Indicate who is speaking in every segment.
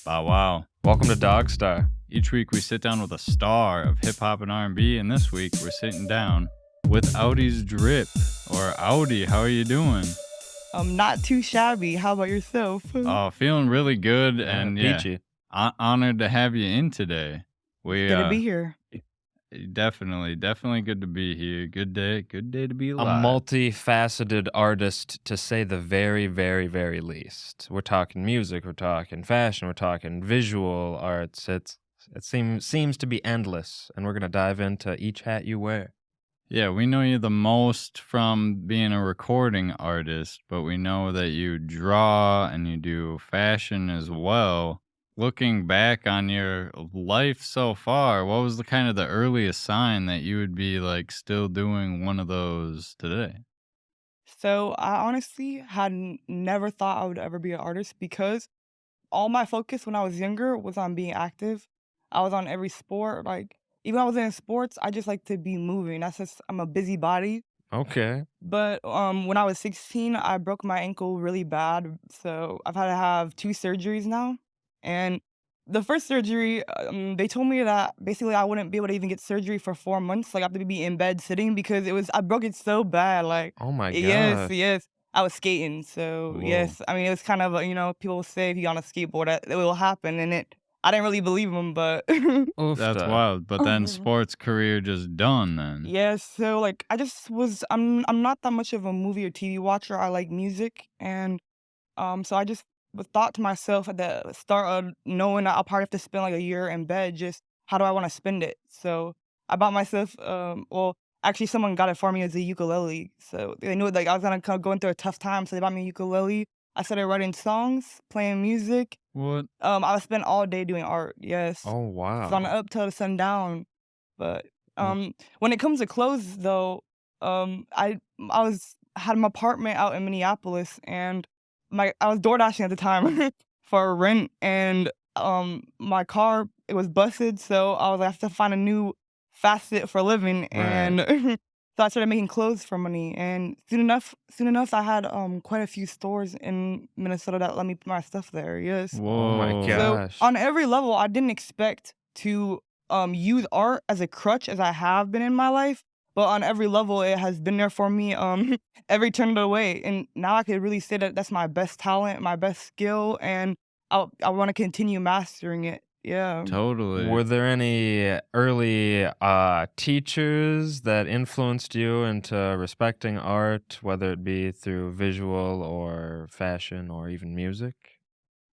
Speaker 1: Bow wow. Welcome to DogStar. Each week we sit down with a star of hip-hop and R&B, and this week we're sitting down with AUDISDRIP, or Audi. How are you doing?
Speaker 2: Not too shabby. How about yourself?
Speaker 1: Oh, feeling really good, and
Speaker 3: peachy.
Speaker 1: honored to have you in today. We
Speaker 2: Good to be here.
Speaker 1: definitely good to be here. Good day to be
Speaker 3: A
Speaker 1: alive.
Speaker 3: multifaceted artist, to say the very, very, very least. We're talking music, we're talking fashion, we're talking visual arts. It seems to be endless, and we're gonna dive into each hat you wear.
Speaker 1: Yeah, we know you the most from being a recording artist, but we know that you draw and you do fashion as well. Looking back on your life so far, what was the earliest sign that you would be like still doing one of those today?
Speaker 2: So I honestly had never thought I would ever be an artist because all my focus when I was younger was on being active. I was on every sport. Like even when I was in sports, I just like to be moving. That's just I'm a busybody.
Speaker 3: Okay.
Speaker 2: But when I was 16, I broke my ankle really bad. So I've had to have two surgeries now. And the first surgery, they told me that basically I wouldn't be able to even get surgery for 4 months. Like I have to be in bed sitting because I broke it so bad. Like
Speaker 3: Oh my
Speaker 2: yes,
Speaker 3: gosh.
Speaker 2: yes. I was skating, so
Speaker 1: Whoa.
Speaker 2: yes. I mean, it was kind of people say if you're on a skateboard, that it will happen, and I didn't really believe them, but
Speaker 1: That's
Speaker 3: Oofta.
Speaker 1: wild. But then sports career just done then.
Speaker 2: yes. So like, I'm not that much of a movie or TV watcher. I like music, and so I just thought to myself at the start of knowing that I'll probably have to spend like a year in bed, just how do I want to spend it? So I bought myself, well, actually someone got it for me as a ukulele. So they knew like I was gonna kind of going through a tough time, so they bought me a ukulele. I started writing songs, playing music.
Speaker 1: What?
Speaker 2: I would spend all day doing art. Yes,
Speaker 3: Oh
Speaker 2: from the
Speaker 3: wow.
Speaker 2: up till the sundown. But
Speaker 3: Mm.
Speaker 2: when it comes to clothes, though, I had an apartment out in Minneapolis, and I was door dashing at the time for rent, and my car it was busted, so I was like, I have to find a new facet for a living,
Speaker 3: Right.
Speaker 2: and so I started making clothes for money, and soon enough, I had quite a few stores in Minnesota that let me put my stuff there. Yes.
Speaker 3: Oh my
Speaker 1: Whoa.
Speaker 2: So
Speaker 3: gosh.
Speaker 2: on every level, I didn't expect to use art as a crutch as I have been in my life, but on every level, it has been there for me every turn of the way. And now I could really say that that's my best talent, my best skill, and I want to continue mastering it. Yeah.
Speaker 1: Totally.
Speaker 3: Were there any early teachers that influenced you into respecting art, whether it be through visual or fashion or even music?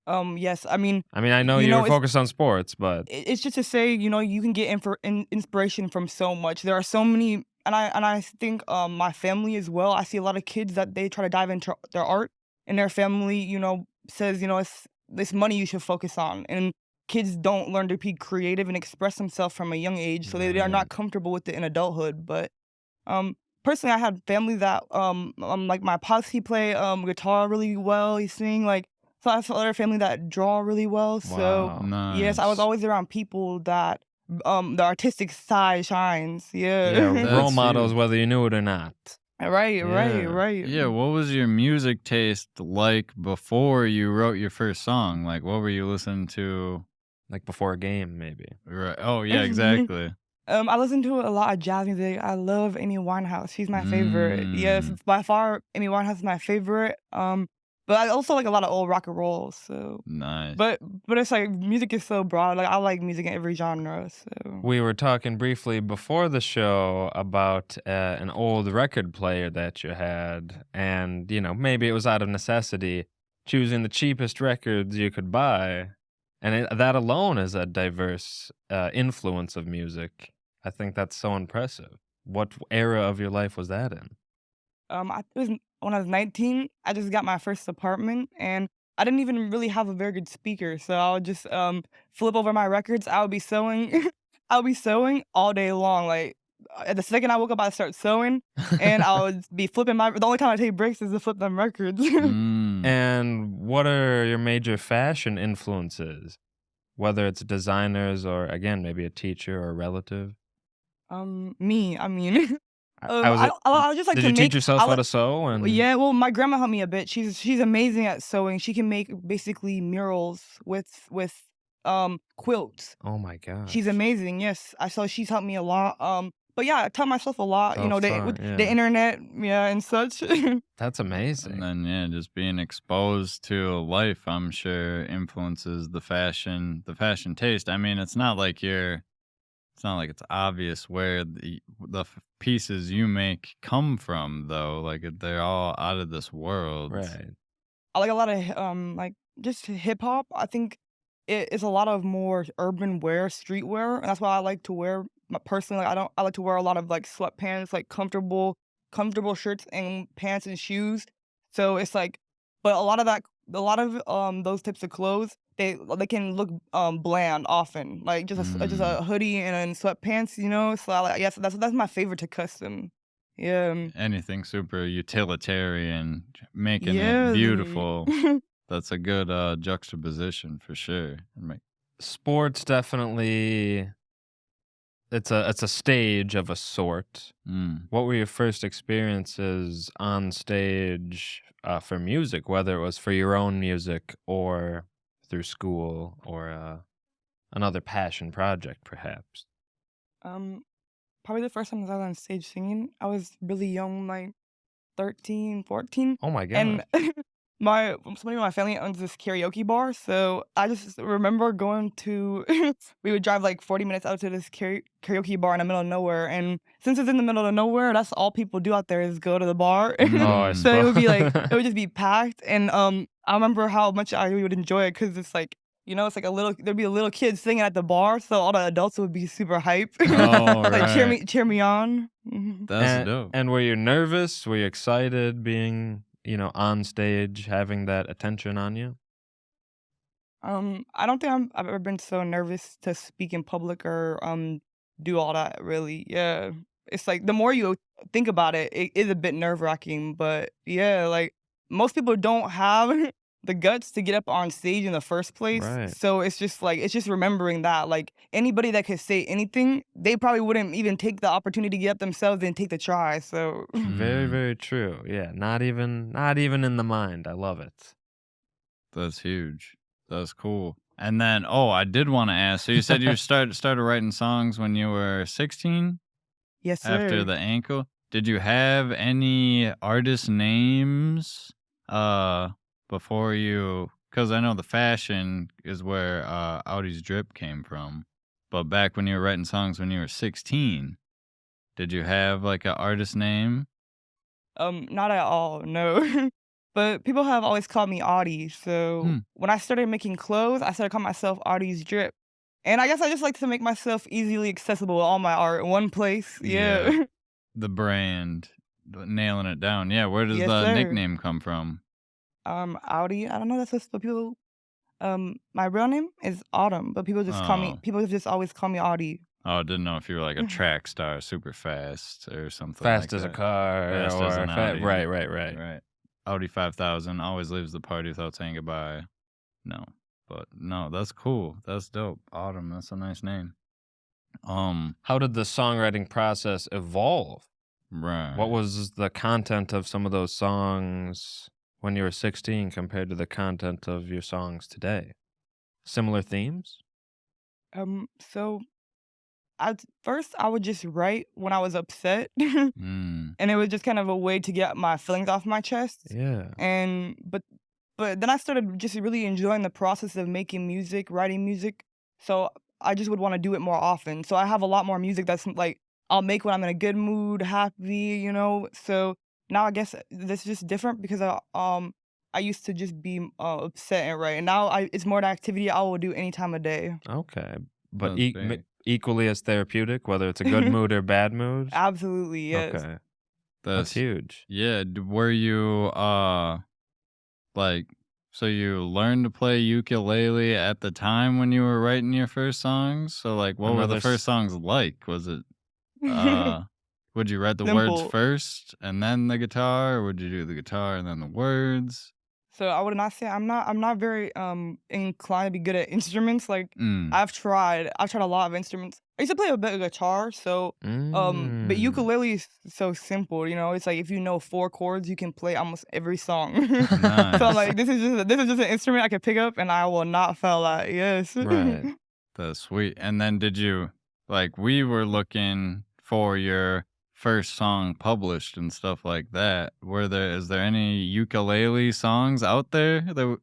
Speaker 2: Yes. I mean,
Speaker 3: I mean, I know
Speaker 2: you
Speaker 3: you
Speaker 2: know,
Speaker 3: were focused on sports, but
Speaker 2: it's just to say, you can get inspiration from so much. There are so many, and I think my family as well. I see a lot of kids that they try to dive into their art, and their family, says, it's this money you should focus on, and kids don't learn to be creative and express themselves from a young age, so they are
Speaker 3: right.
Speaker 2: not comfortable with it in adulthood. But personally, I had family that like my pops, he play guitar really well. He sing like so. I have other family that draw really well. So
Speaker 3: Wow.
Speaker 2: yes, I was
Speaker 1: Nice.
Speaker 2: always around people that the artistic side shines.
Speaker 3: Yeah,
Speaker 2: Yeah.
Speaker 3: role
Speaker 1: That's
Speaker 3: models,
Speaker 1: huge.
Speaker 3: whether you knew it or not.
Speaker 2: Right, right,
Speaker 3: Yeah.
Speaker 2: right.
Speaker 1: Yeah, what was your music taste like before you wrote your first song? Like, what were you listening to?
Speaker 3: Like before a game, maybe.
Speaker 1: Right. Oh, yeah, exactly.
Speaker 2: I listen to a lot of jazz music. I love Amy Winehouse. She's my favorite. Yes,
Speaker 1: Mm,
Speaker 2: it's by far Amy Winehouse is my favorite. But I also like a lot of old rock and roll. So
Speaker 1: nice.
Speaker 2: but it's like music is so broad. Like I like music in every genre. So
Speaker 3: We were talking briefly before the show about an old record player that you had, and maybe it was out of necessity, choosing the cheapest records you could buy, and that alone is a diverse influence of music. I think that's so impressive. What era of your life was that in?
Speaker 2: it was when I was 19. I just got my first apartment, and I didn't even really have a very good speaker. So I would just flip over my records. I would be sewing. I would be sewing all day long. Like at the second I woke up, I start sewing, and I would be flipping my. The only time I take breaks is to flip them records.
Speaker 1: Mm.
Speaker 3: And what are your major fashion influences? Whether it's designers or, again, maybe a teacher or a relative?
Speaker 2: Me. I mean,
Speaker 3: How was it?
Speaker 2: I just like
Speaker 3: Did
Speaker 2: to
Speaker 3: you teach
Speaker 2: make. I
Speaker 3: yourself how
Speaker 2: like.
Speaker 3: to sew? And
Speaker 2: Yeah, well, my grandma helped me a bit. She's amazing at sewing. She can make basically murals with quilts.
Speaker 3: oh my
Speaker 2: She's
Speaker 3: gosh,
Speaker 2: amazing. Yes, I saw she's helped me a lot. But yeah, I taught myself a lot. You know, with
Speaker 3: self-taught,
Speaker 2: the
Speaker 3: yeah.
Speaker 2: internet, yeah, and such.
Speaker 3: That's
Speaker 1: And
Speaker 3: amazing.
Speaker 1: then yeah, just being exposed to life, I'm sure influences the fashion taste. I mean, it's not like it's obvious where the pieces you make come from though. Like they're all out of this world.
Speaker 3: Right.
Speaker 2: I like a lot of like just hip hop. I think it is a lot of more urban wear, streetwear, and that's why I like to wear. Personally, like, I like to wear a lot of like sweatpants, like comfortable shirts and pants and shoes. So it's like, but a lot of those types of clothes, they can look bland often, like just
Speaker 1: Mm.
Speaker 2: a hoodie and then sweatpants, you know. So I like, yes, that's my favorite to custom. Yeah,
Speaker 1: Anything super utilitarian, making it
Speaker 2: yeah.
Speaker 1: beautiful. That's a good juxtaposition for sure.
Speaker 3: Sports definitely it's a stage of a sort.
Speaker 1: Mm.
Speaker 3: What were your first experiences on stage for music, whether it was for your own music or through school or another passion project, perhaps?
Speaker 2: Um, Probably the first time I was on stage singing, I was really young, like 13, 14,
Speaker 3: Oh my gosh.
Speaker 2: and somebody in my family owns this karaoke bar, so I just remember going to we would drive like 40 minutes out to this karaoke bar in the middle of nowhere, and since it's in the middle of nowhere, that's all people do out there is go to the bar.
Speaker 3: Oh, I
Speaker 1: Mm.
Speaker 2: So it would be like
Speaker 3: suppose.
Speaker 2: it would just be packed, and I remember how much I would enjoy it because it's like, you know, it's like there'd be a little kid singing at the bar, so all the adults would be super hype,
Speaker 1: Oh
Speaker 2: like
Speaker 1: right.
Speaker 2: cheer me on. Mhm.
Speaker 1: That's
Speaker 3: and
Speaker 1: dope.
Speaker 3: and were you nervous? Were you excited being, on stage, having that attention on you?
Speaker 2: I don't think I've ever been so nervous to speak in public or do all that really. Yeah. It's like the more you think about it, it is a bit nerve-wracking, but yeah, like most people don't have the guts to get up on stage in the first place.
Speaker 3: Right.
Speaker 2: So it's just remembering that like anybody that could say anything, they probably wouldn't even take the opportunity to get up themselves and take the try. So
Speaker 3: Very,
Speaker 1: Mm.
Speaker 3: very true. Yeah, not even in the mind. I love it.
Speaker 1: That's huge. That's cool. And then, oh, I did want to ask. So you said you started writing songs when you were 16
Speaker 2: yes,
Speaker 1: after
Speaker 2: sir.
Speaker 1: the ankle. Did you have any artist names uh before you? Because I know the fashion is where Audi's drip came from. But back when you were writing songs when you were 16, did you have like an artist name?
Speaker 2: Not at all, no. But people have always called me Audie, so
Speaker 1: Hmm.
Speaker 2: when I started making clothes, I started calling myself AUDISDRIP. And I guess I just like to make myself easily accessible with all my art in one place.
Speaker 1: Yeah,
Speaker 2: Yeah.
Speaker 1: the brand, nailing it down. Yeah, where does
Speaker 2: Yes,
Speaker 1: the
Speaker 2: sir.
Speaker 1: nickname come from?
Speaker 2: Audi, I don't know, that's just what people my real name is Autumn, but
Speaker 1: Oh.
Speaker 2: people just always call me Audie.
Speaker 1: Oh, I didn't know if you were like a track star, super fast or something like
Speaker 3: Fast as a
Speaker 1: that.
Speaker 3: car
Speaker 1: Fast as
Speaker 3: or
Speaker 1: an Audi.
Speaker 3: right, right, right.
Speaker 1: Right. Audi 5000 always leaves the party without saying goodbye. No. But no, that's cool. That's dope. Autumn, that's a nice name. Um,
Speaker 3: How did the songwriting process evolve? What
Speaker 1: right.
Speaker 3: was the content of some of those songs when you were 16 compared to the content of your songs today? Similar themes?
Speaker 2: So at first I would just write when I was upset. And
Speaker 1: Mm.
Speaker 2: it was just kind of a way to get my feelings off my chest.
Speaker 3: Yeah.
Speaker 2: And but then I started just really enjoying the process of making music, writing music. So I just would want to do it more often. So I have a lot more music that's like I'll make when I'm in a good mood, happy, you know. So now I guess this is just different because I used to just be upset and write, and now it's more an activity I will do any time of day.
Speaker 3: Okay. But
Speaker 1: That's big.
Speaker 3: equally as therapeutic, whether it's a good mood or bad mood?
Speaker 2: Absolutely, yes.
Speaker 3: Okay. That's
Speaker 1: That's
Speaker 3: huge.
Speaker 1: yeah. Were you like so you learned to play ukulele at the time when you were writing your first songs? So like what were the
Speaker 3: Another
Speaker 1: first songs like? Was it uh would you write the words
Speaker 2: Simple.
Speaker 1: first and then the guitar, or would you do the guitar and then the words?
Speaker 2: So I would not say I'm not very inclined to be good at instruments. Like
Speaker 1: Mm,
Speaker 2: I've tried a lot of instruments. I used to play a bit of guitar, so but
Speaker 3: Mm.
Speaker 2: ukulele is so simple, you know. It's like if you know 4 chords, you can play almost every song. So I'm
Speaker 1: nice.
Speaker 2: like, this is just an instrument I can pick up and I will not fail at. Yes.
Speaker 3: Right.
Speaker 1: That's sweet. And then did you like we were looking for your first song published and stuff like that. Is there any ukulele songs out there that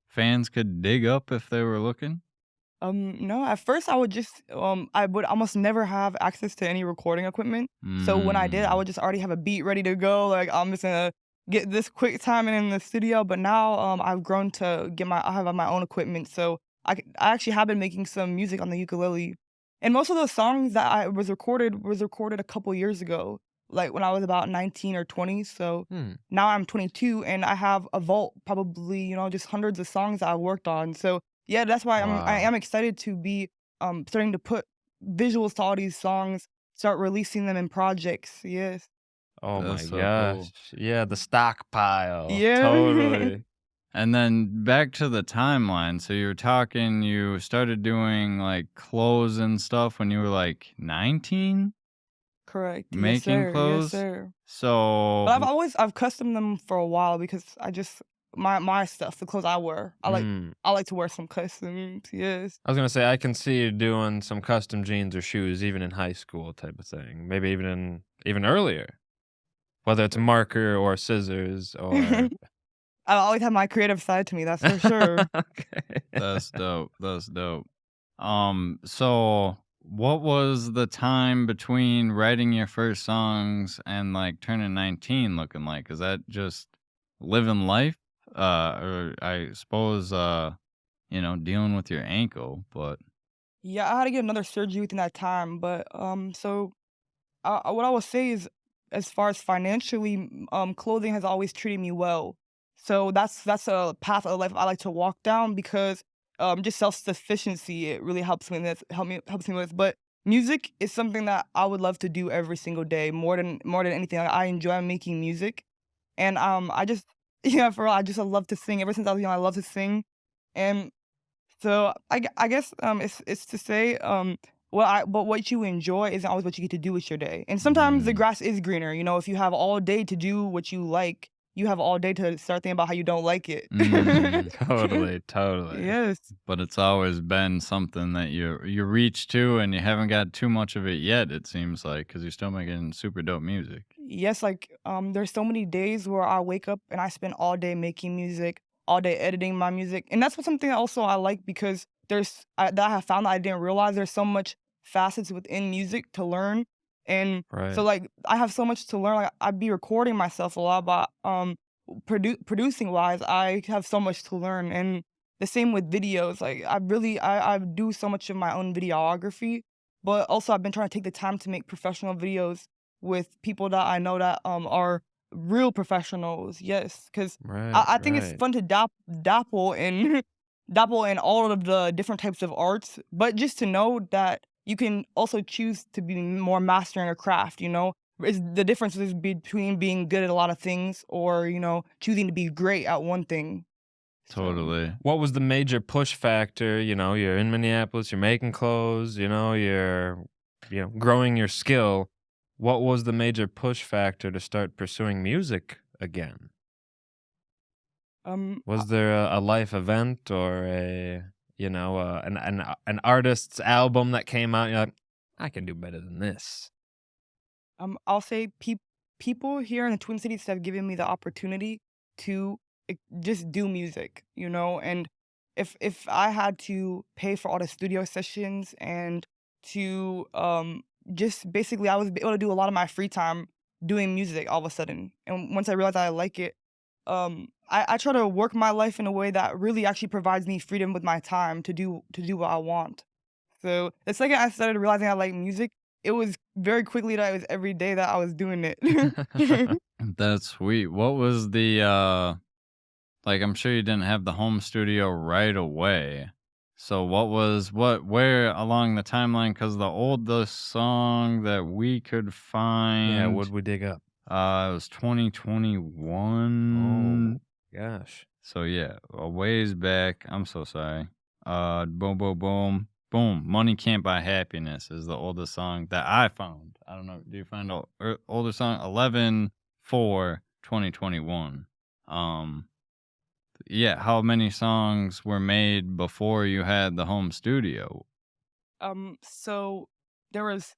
Speaker 1: fans could dig up if they were looking?
Speaker 2: No, at first I would almost never have access to any recording equipment. So when I did, I
Speaker 1: Mm,
Speaker 2: would just already have a beat ready to go. Like I'm just gonna get this quick time in the studio. But now I've grown to I have my own equipment. So I actually have been making some music on the ukulele. And most of those songs that I was recorded a couple years ago, like when I was about 19 or 20. So
Speaker 3: Hmm.
Speaker 2: now I'm 22 and I have a vault, probably, just hundreds of songs that I worked on. So yeah, that's why I
Speaker 3: Wow.
Speaker 2: am excited to be starting to put visuals to all these songs, start releasing them in projects. Yes.
Speaker 3: Oh
Speaker 1: that's
Speaker 3: my
Speaker 1: so cool.
Speaker 3: gosh. Yeah, the stockpile.
Speaker 2: Yeah.
Speaker 3: Totally.
Speaker 1: And then back to the timeline. So you were talking, you started doing like clothes and stuff when you were like 19,
Speaker 2: Correct. Yes,
Speaker 1: making
Speaker 2: sir. Yes,
Speaker 1: clothes.
Speaker 2: sir. But I've
Speaker 1: So,
Speaker 2: always I've custom them for a while because my stuff, the clothes I wear,
Speaker 3: Mm.
Speaker 2: I like to wear some customs. Yes.
Speaker 3: I was gonna say I can see you doing some custom jeans or shoes even in high school type of thing. Maybe even earlier. Whether it's a marker or scissors or
Speaker 2: I always have my creative side to me. That's for sure.
Speaker 3: Okay.
Speaker 1: that's dope. That's dope. So what was the time between writing your first songs and like turning 19 looking like? Is that just living life? Or I suppose dealing with your ankle, but
Speaker 2: Yeah, I had to get another surgery within that time, but what I will say is, as far as financially, clothing has always treated me well. So that's a path of life I like to walk down because just self sufficiency it really helps me with. But music is something that I would love to do every single day more than anything. Like, I enjoy making music, and I just yeah for real, I love to sing. Ever since I was young, I love to sing, and so I guess it's to say what you enjoy isn't always what you get to do with your day. And sometimes the
Speaker 1: mm,
Speaker 2: grass is greener. If you have all day to do what you like, you have all day to start thinking about how you don't like it.
Speaker 1: mm.
Speaker 3: Totally, totally.
Speaker 2: Yes.
Speaker 1: But it's always been something that you reach to and you haven't got too much of it yet, it seems like, because you're still making super dope music.
Speaker 2: Yes, like there's so many days where I wake up and I spend all day making music, all day editing my music. And that's what something also I like because that I have found that I didn't realize there's so much facets within music to learn. And so
Speaker 3: Right.
Speaker 2: like I have so much to learn. Like I'd be recording myself a lot, but producing wise, I have so much to learn. And the same with videos. Like I do so much of my own videography, but also I've been trying to take the time to make professional videos with people that I know that are real professionals. Yes, because
Speaker 3: Right,
Speaker 2: I think it's
Speaker 3: right.
Speaker 2: fun to dabble in dabble in all of the different types of arts, but just to know that you can also choose to be more mastering a craft. Is the difference is between being good at a lot of things or choosing to be great at one thing. So.
Speaker 1: Totally.
Speaker 3: What was the major push factor? You're in Minneapolis, you're making clothes, you're growing your skill. What was the major push factor to start pursuing music again?
Speaker 2: um
Speaker 3: Was there a life event or an artist's album that came out? You're like, I can do better than this.
Speaker 2: I'll say people here in the Twin Cities have given me the opportunity to just do music, and if I had to pay for all the studio sessions and to just basically I was able to do a lot of my free time doing music all of a sudden. And once I realized I like it, I try to work my life in a way that really actually provides me freedom with my time to do what I want. So, the second I started realizing I like music, it was very quickly that it was every day that I was doing it.
Speaker 1: That's sweet. What was the like I'm sure you didn't have the home studio right away. So where along the timeline, cuz the oldest song that we could
Speaker 3: Yeah,
Speaker 1: find
Speaker 3: would we dig up?
Speaker 1: it was 2021.
Speaker 3: Oh. Gosh.
Speaker 1: So yeah, a ways back. I'm so sorry. Boom, boom, boom, boom. Money can't buy happiness is the oldest song that I found. I don't know. Do you find older song? 11/4/2021. Um, yeah. How many songs were made before you had the home studio?
Speaker 2: So there was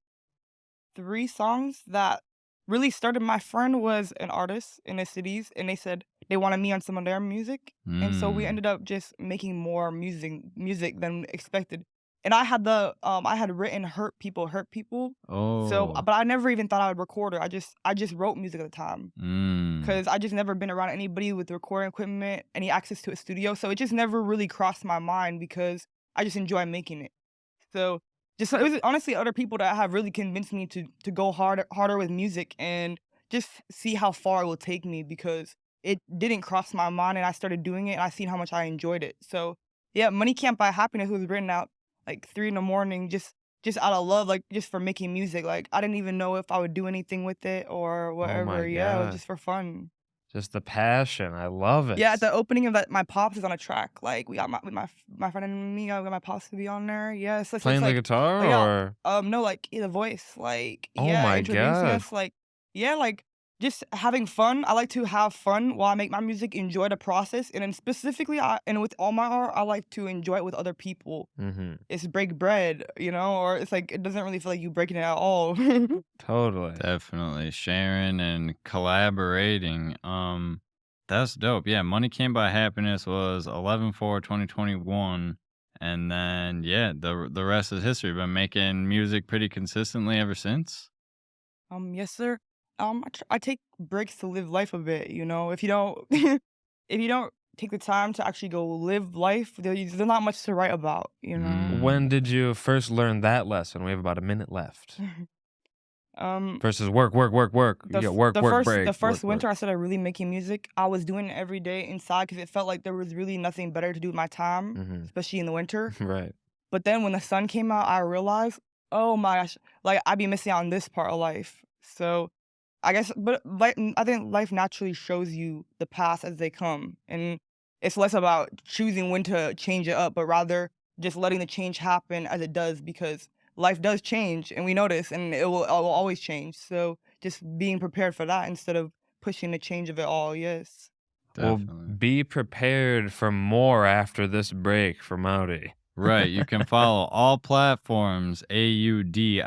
Speaker 2: 3 songs that really started. My friend was an artist in the cities, and they said they wanted me on some of their music, and so we
Speaker 1: Mm.
Speaker 2: ended up just making more music than expected. And I had written Hurt People," so
Speaker 1: Oh.
Speaker 2: but I never even thought I would record it. I just wrote music at the time,
Speaker 1: Mm.
Speaker 2: 'cause I just never been around anybody with recording equipment, any access to a studio, so it just never really crossed my mind because I just enjoy making it. So, just it was honestly other people that have really convinced me to go harder with music and just see how far it will take me because it didn't cross my mind and I started doing it and I seen how much I enjoyed it. So, yeah, Money Can't Buy Happiness was written out like 3 in the morning just out of love, like, just for making music. Like, I didn't even know if I would do anything with it or
Speaker 3: Oh
Speaker 2: whatever.
Speaker 3: my
Speaker 2: Yeah, it was
Speaker 3: god.
Speaker 2: just for fun.
Speaker 3: Just the passion. I love
Speaker 2: Yeah, at
Speaker 3: it.
Speaker 2: the opening of that, my pops is on a track. Like, we got my friend and me, I got my pops to be on there. Yeah, so it's
Speaker 3: Playing the
Speaker 2: like,
Speaker 3: guitar
Speaker 2: oh yeah,
Speaker 3: or
Speaker 2: no, like the voice, like
Speaker 3: oh
Speaker 2: yeah,
Speaker 3: my
Speaker 2: introducing
Speaker 3: god.
Speaker 2: us, like yeah, like just having fun. I like to have fun while I make my music, enjoy the process, and then specifically, and with all my art, I like to enjoy it with other people.
Speaker 3: Mhm.
Speaker 2: It's break bread, or it's like it doesn't really feel like you breaking it at all.
Speaker 3: Totally.
Speaker 1: Definitely sharing and collaborating. That's dope. Yeah, Money Can't Buy Happiness was 11/4/2021, and then yeah, the rest is history. Been making music pretty consistently ever since.
Speaker 2: Yes, sir. I take breaks to live life a bit. If you don't, if you don't take the time to actually go live life, there's not much to write about.
Speaker 3: When
Speaker 1: Mm,
Speaker 3: did you first learn that lesson? We have about a minute left.
Speaker 2: um,
Speaker 3: Versus work, work, work, work.
Speaker 2: the
Speaker 3: You got
Speaker 2: f-
Speaker 3: work,
Speaker 2: the
Speaker 3: work,
Speaker 2: first the
Speaker 3: break,
Speaker 2: first
Speaker 3: work, work.
Speaker 2: winter I started really making music. I was doing it every day inside because it felt like there was really nothing better to do with my time,
Speaker 3: Mhm.
Speaker 2: especially in the winter.
Speaker 3: Right.
Speaker 2: But then when the sun came out, I realized, oh my gosh, like I'd be missing out on this part of life. So I guess, but I think life naturally shows you the paths as they come, and it's less about choosing when to change it up, but rather just letting the change happen as it does, because life does change, and we know this, and it will always change. So just being prepared for that instead of pushing the change of it all. Yes.
Speaker 3: Well,
Speaker 1: definitely.
Speaker 3: be prepared for more after this break from Audi.
Speaker 1: Right. You can follow all platforms AUDISDRIP.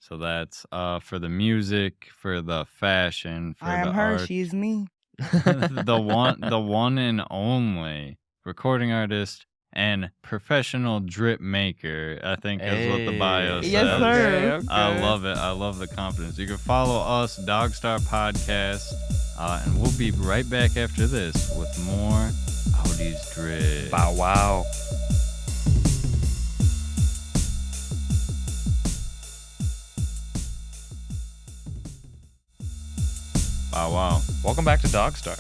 Speaker 1: So that's for the music, for the fashion,
Speaker 2: I
Speaker 1: for
Speaker 2: am
Speaker 1: the
Speaker 2: her.
Speaker 1: art.
Speaker 2: She is me.
Speaker 1: The one and only recording artist and professional drip maker, I think is what the bio
Speaker 3: Hey,
Speaker 2: Yes,
Speaker 1: says.
Speaker 3: okay,
Speaker 2: sir.
Speaker 1: I
Speaker 3: okay.
Speaker 1: love it. I love the confidence. You can follow us, DogStar Podcast, and we'll be right back after this with more Audi's Drip.
Speaker 3: Bow wow.
Speaker 1: Wow, wow.
Speaker 3: Welcome back to DogStar.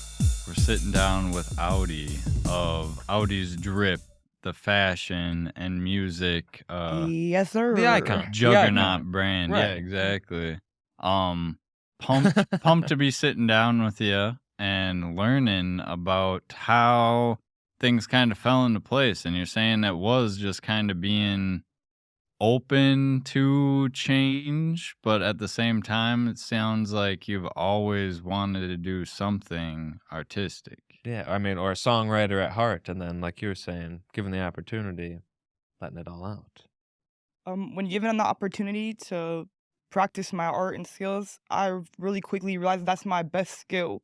Speaker 1: We're sitting down with Audi of Audi's Drip, the fashion and music
Speaker 2: Yes,
Speaker 3: The
Speaker 2: sir.
Speaker 3: icon. The
Speaker 1: juggernaut
Speaker 3: icon.
Speaker 1: brand. Yeah,
Speaker 3: Right.
Speaker 1: exactly. Pumped to be sitting down with you and learning about how things kind of fell into place. And you're saying that was just kind of being open to change, but at the same time, it sounds like you've always wanted to do something artistic.
Speaker 3: Yeah, I mean, or a songwriter at heart, and then, like you were saying, given the opportunity, letting it all out.
Speaker 2: When given the opportunity to practice my art and skills, I really quickly realized that's my best skill.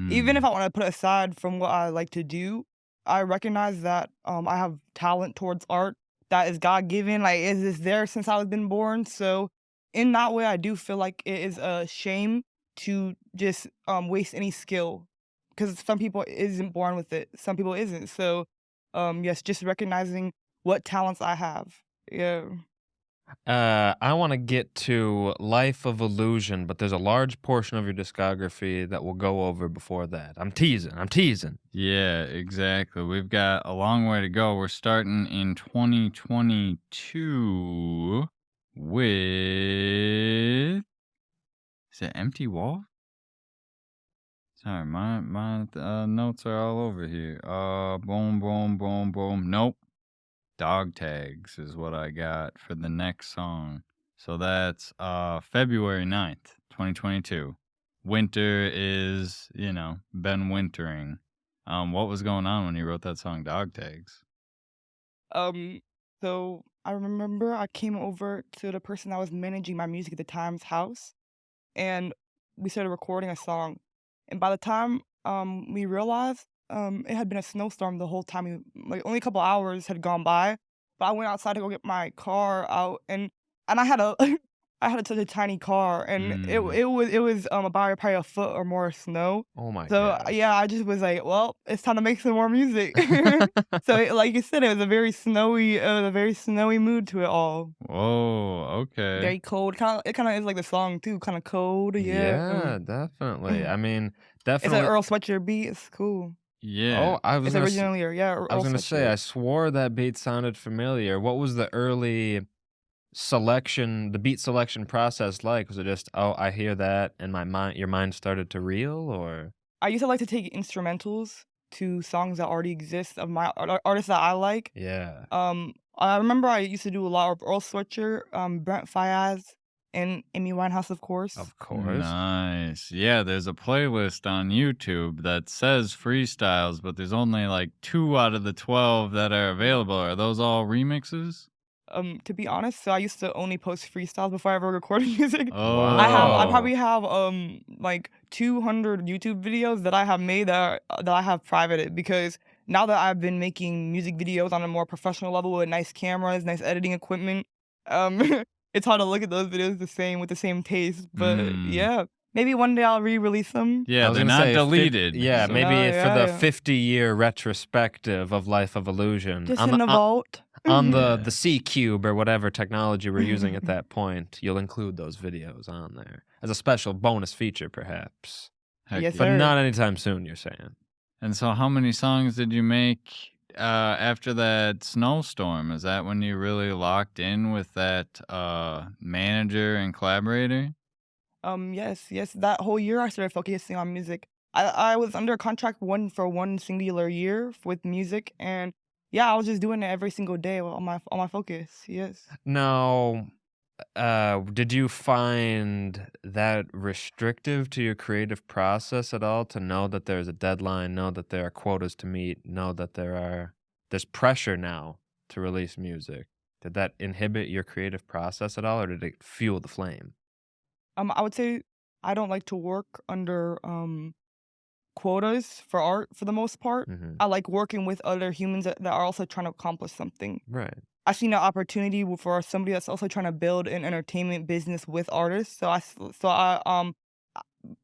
Speaker 2: Even if
Speaker 1: Mm,
Speaker 2: I want to put aside from what I like to do, I recognize that I have talent towards art that is God given. Like, is there since I was been born. So, in that way, I do feel like it is a shame to just waste any skill, because some people isn't born with it, some people isn't. So, yes, just recognizing what talents I have. Yeah.
Speaker 3: I want to get to Life of Illusion, but there's a large portion of your discography that we'll go over before that. I'm teasing. I'm teasing.
Speaker 1: yeah, exactly. We've got a long way to go. We're starting in 2022 with. Is it Empty Wall? Sorry, my notes are all over here. Boom, boom, boom, boom. Nope. Dog tags is what I got for the next song. So that's February 9th, 2022. Winter is, been wintering. What was going on when you wrote that song Dog Tags?
Speaker 2: Um, so I remember I came over to the person that was managing my music at the time's house, and we started recording a song. And by the time we realized it had been a snowstorm the whole time. Like only a couple hours had gone by, but I went outside to go get my car out, and I had a I had such a tiny car, and
Speaker 1: Mm.
Speaker 2: it was about probably a foot or more of snow.
Speaker 3: Oh my
Speaker 2: So
Speaker 3: gosh.
Speaker 2: yeah, I just was like, well, it's time to make some more music. So like you said, it was a very snowy mood to it all.
Speaker 1: Whoa, okay.
Speaker 2: Very cold. It kind of is like the song too. Kind of cold. Yeah.
Speaker 3: Yeah, definitely. I mean,
Speaker 2: It's an
Speaker 3: definitely.
Speaker 2: Earl Sweatshirt beat. It's cool.
Speaker 1: Yeah.
Speaker 3: Oh, I was
Speaker 2: It's
Speaker 3: gonna
Speaker 2: originally, yeah,
Speaker 3: I was
Speaker 2: Earl
Speaker 3: gonna say,
Speaker 2: Sweatshirt.
Speaker 3: I swore that beat sounded familiar. What was the early the beat selection process like? Was it just, oh, I hear that, and your mind started to reel, or?
Speaker 2: I used to like to take instrumentals to songs that already exist of my artists that I like.
Speaker 3: Yeah,
Speaker 2: I remember I used to do a lot of Earl Sweatshirt, Brent Faiyaz, and Amy Winehouse, of course.
Speaker 3: of course.
Speaker 1: Nice. Yeah, there's a playlist on YouTube that says freestyles, but there's only like 2 out of the 12 that are available. Are those all remixes?
Speaker 2: To be honest, so I used to only post freestyles before I ever recorded music. I
Speaker 3: Wow.
Speaker 1: Oh.
Speaker 2: probably have like 200 YouTube videos that I have made that I have privated, because now that I've been making music videos on a more professional level with nice cameras, nice editing equipment, um it's hard to look at those videos with the same taste. But
Speaker 1: Mm.
Speaker 2: yeah, maybe one day I'll re-release them.
Speaker 1: Yeah,
Speaker 3: I was
Speaker 1: they're
Speaker 3: gonna
Speaker 1: not
Speaker 3: say,
Speaker 1: deleted.
Speaker 3: yeah,
Speaker 1: So
Speaker 2: No,
Speaker 3: maybe for
Speaker 2: yeah,
Speaker 3: the
Speaker 2: yeah.
Speaker 3: 50-year retrospective of Life of Illusion
Speaker 2: Just in the vault.
Speaker 3: on
Speaker 1: yeah.
Speaker 3: the C cube or whatever technology we're using at that point, you'll include those videos on there as a special bonus feature, perhaps.
Speaker 1: Heck
Speaker 2: Yes,
Speaker 3: But
Speaker 1: yeah.
Speaker 2: sir.
Speaker 3: not anytime soon, you're saying.
Speaker 1: And so how many songs did you make after that snowstorm? Is that when you really locked in with that manager and collaborator?
Speaker 2: Yes, yes. That whole year, I started focusing on music. I was under contract for one singular year with music, and yeah, I was just doing it every single day on my focus. Yes.
Speaker 3: Now, did you find that restrictive to your creative process at all, to know that there's a deadline, know that there are quotas to meet, know that there's pressure now to release music? Did that inhibit your creative process at all, or did it fuel the flame?
Speaker 2: I would say I don't like to work under quotas for art for the most part.
Speaker 3: Mhm.
Speaker 2: I like working with other humans that are also trying to accomplish something.
Speaker 3: Right.
Speaker 2: I seen an opportunity for somebody that's also trying to build an entertainment business with artists. So I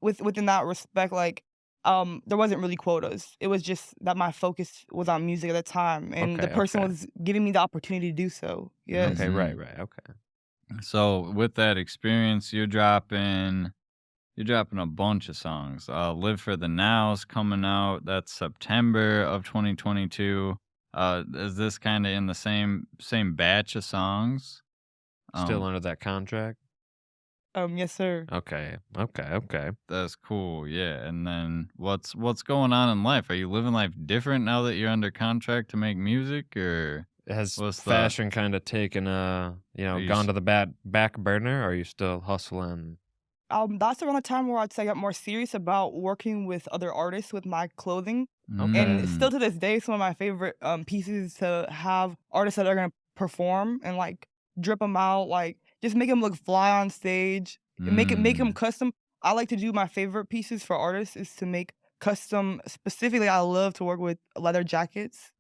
Speaker 2: within that respect, like there wasn't really quotas. It was just that my focus was on music at the time, and the
Speaker 3: Okay,
Speaker 2: person
Speaker 3: okay.
Speaker 2: was giving me the opportunity to do so. Yes.
Speaker 3: Okay, right,
Speaker 1: Mhm.
Speaker 3: right, okay.
Speaker 1: So with that experience, you're dropping a bunch of songs. Live for the Now's coming out. That's September of 2022. Is this kind of in the same batch of songs?
Speaker 3: Still
Speaker 1: Um,
Speaker 3: under that contract?
Speaker 2: Yes, sir.
Speaker 3: Okay, okay, okay.
Speaker 1: that's cool. Yeah. And then what's going on in life? Are you living life different now that you're under contract to make music, or
Speaker 3: Has
Speaker 1: what's the
Speaker 3: fashion kinda taken
Speaker 1: are you
Speaker 3: gone
Speaker 1: s-
Speaker 3: to the back burner, or are you still hustling?
Speaker 2: That's around the time where I'd say I got more serious about working with other artists with my clothing.
Speaker 3: Okay.
Speaker 2: And still
Speaker 1: mm,
Speaker 2: to this day, some of my favorite pieces to have artists that are gonna perform and like drip them out, like just make them look fly on stage, and make them
Speaker 1: mm,
Speaker 2: custom. I like to do my favorite pieces for artists is to make custom. Specifically, I love to work with leather jackets,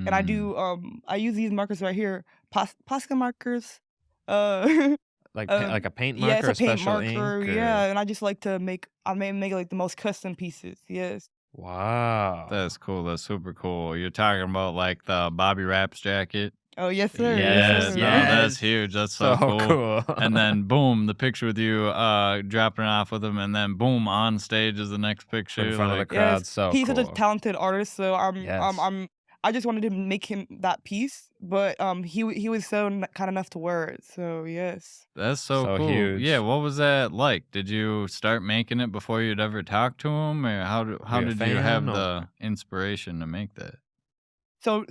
Speaker 2: and
Speaker 1: mm.
Speaker 2: I use these markers right here, Posca markers. Uh,
Speaker 3: Like a paint
Speaker 2: yeah, it's
Speaker 3: marker,
Speaker 2: a
Speaker 3: a
Speaker 2: paint
Speaker 3: special
Speaker 2: marker.
Speaker 3: ink,
Speaker 2: Yeah,
Speaker 3: or?
Speaker 2: and I just like to make like the most custom pieces. Yes.
Speaker 1: That's
Speaker 3: Wow.
Speaker 1: cool. That's super cool. You're talking about like the Bobby Raps jacket.
Speaker 2: Oh yes, sir. Yes,
Speaker 1: Yes,
Speaker 3: Yes,
Speaker 2: sir.
Speaker 1: no, that's
Speaker 3: yes.
Speaker 1: huge. That's so
Speaker 3: So
Speaker 1: cool.
Speaker 3: cool.
Speaker 1: And then boom, the picture with you dropping it off with him, and then boom, on stage is the next
Speaker 3: In
Speaker 1: picture.
Speaker 3: front of the
Speaker 1: Like,
Speaker 3: crowd,
Speaker 2: Yes,
Speaker 3: so
Speaker 2: he's such a
Speaker 3: cool.
Speaker 2: talented artist. So
Speaker 3: Yes.
Speaker 2: I just wanted to make him that piece, but he was so kind enough to wear it. So yes.
Speaker 1: That's so
Speaker 3: So
Speaker 1: cool. Yeah,
Speaker 3: huge.
Speaker 1: what was that like? Did you start making it before you'd ever talked to him, or
Speaker 3: Were
Speaker 1: how
Speaker 3: you a
Speaker 1: did you
Speaker 3: fan
Speaker 1: have
Speaker 3: or
Speaker 1: the inspiration to make that?
Speaker 2: So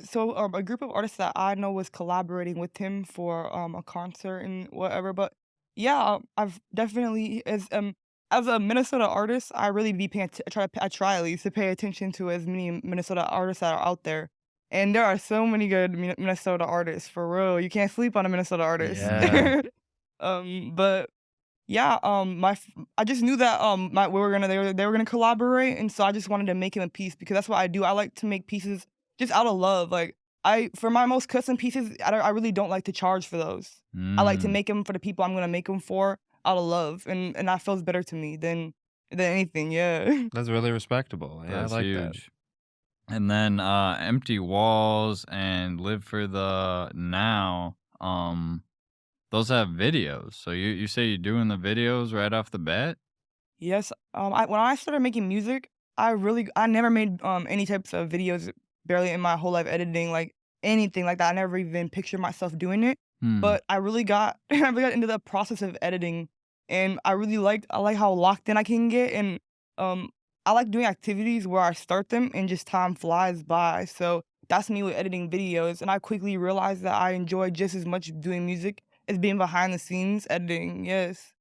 Speaker 2: a group of artists that I know was collaborating with him for a concert and whatever. But yeah, I've definitely as a Minnesota artist, I really be paying. I try at least to pay attention to as many Minnesota artists that are out there, and there are so many good Minnesota artists for real. You can't sleep on a Minnesota artist.
Speaker 3: Yeah.
Speaker 2: But yeah, I just knew that they were gonna collaborate, and so I just wanted to make him a piece because that's what I do. I like to make pieces just out of love. Like for my most custom pieces, I really don't like to charge for those. I like to
Speaker 1: Mm,
Speaker 2: make them for the people I'm gonna make them for out of love, and that feels better to me than anything. Yeah.
Speaker 3: That's really respectable. Yeah, I
Speaker 1: that's
Speaker 3: like that.
Speaker 1: huge. And then Empty Walls and Live for the Now. Those have videos. So you say you're doing the videos right off the bat?
Speaker 2: Yes, when I started making music, I never made, any types of videos barely in my whole life editing, like, anything like that. I never even pictured myself doing it,
Speaker 1: Hmm.
Speaker 2: but I really got I really got into the process of editing, and I like how locked in I can get, and, um, I like doing activities where I start them and just time flies by, so that's me with editing videos, and I quickly realized that I enjoy just as much doing music as being behind the scenes editing, yes.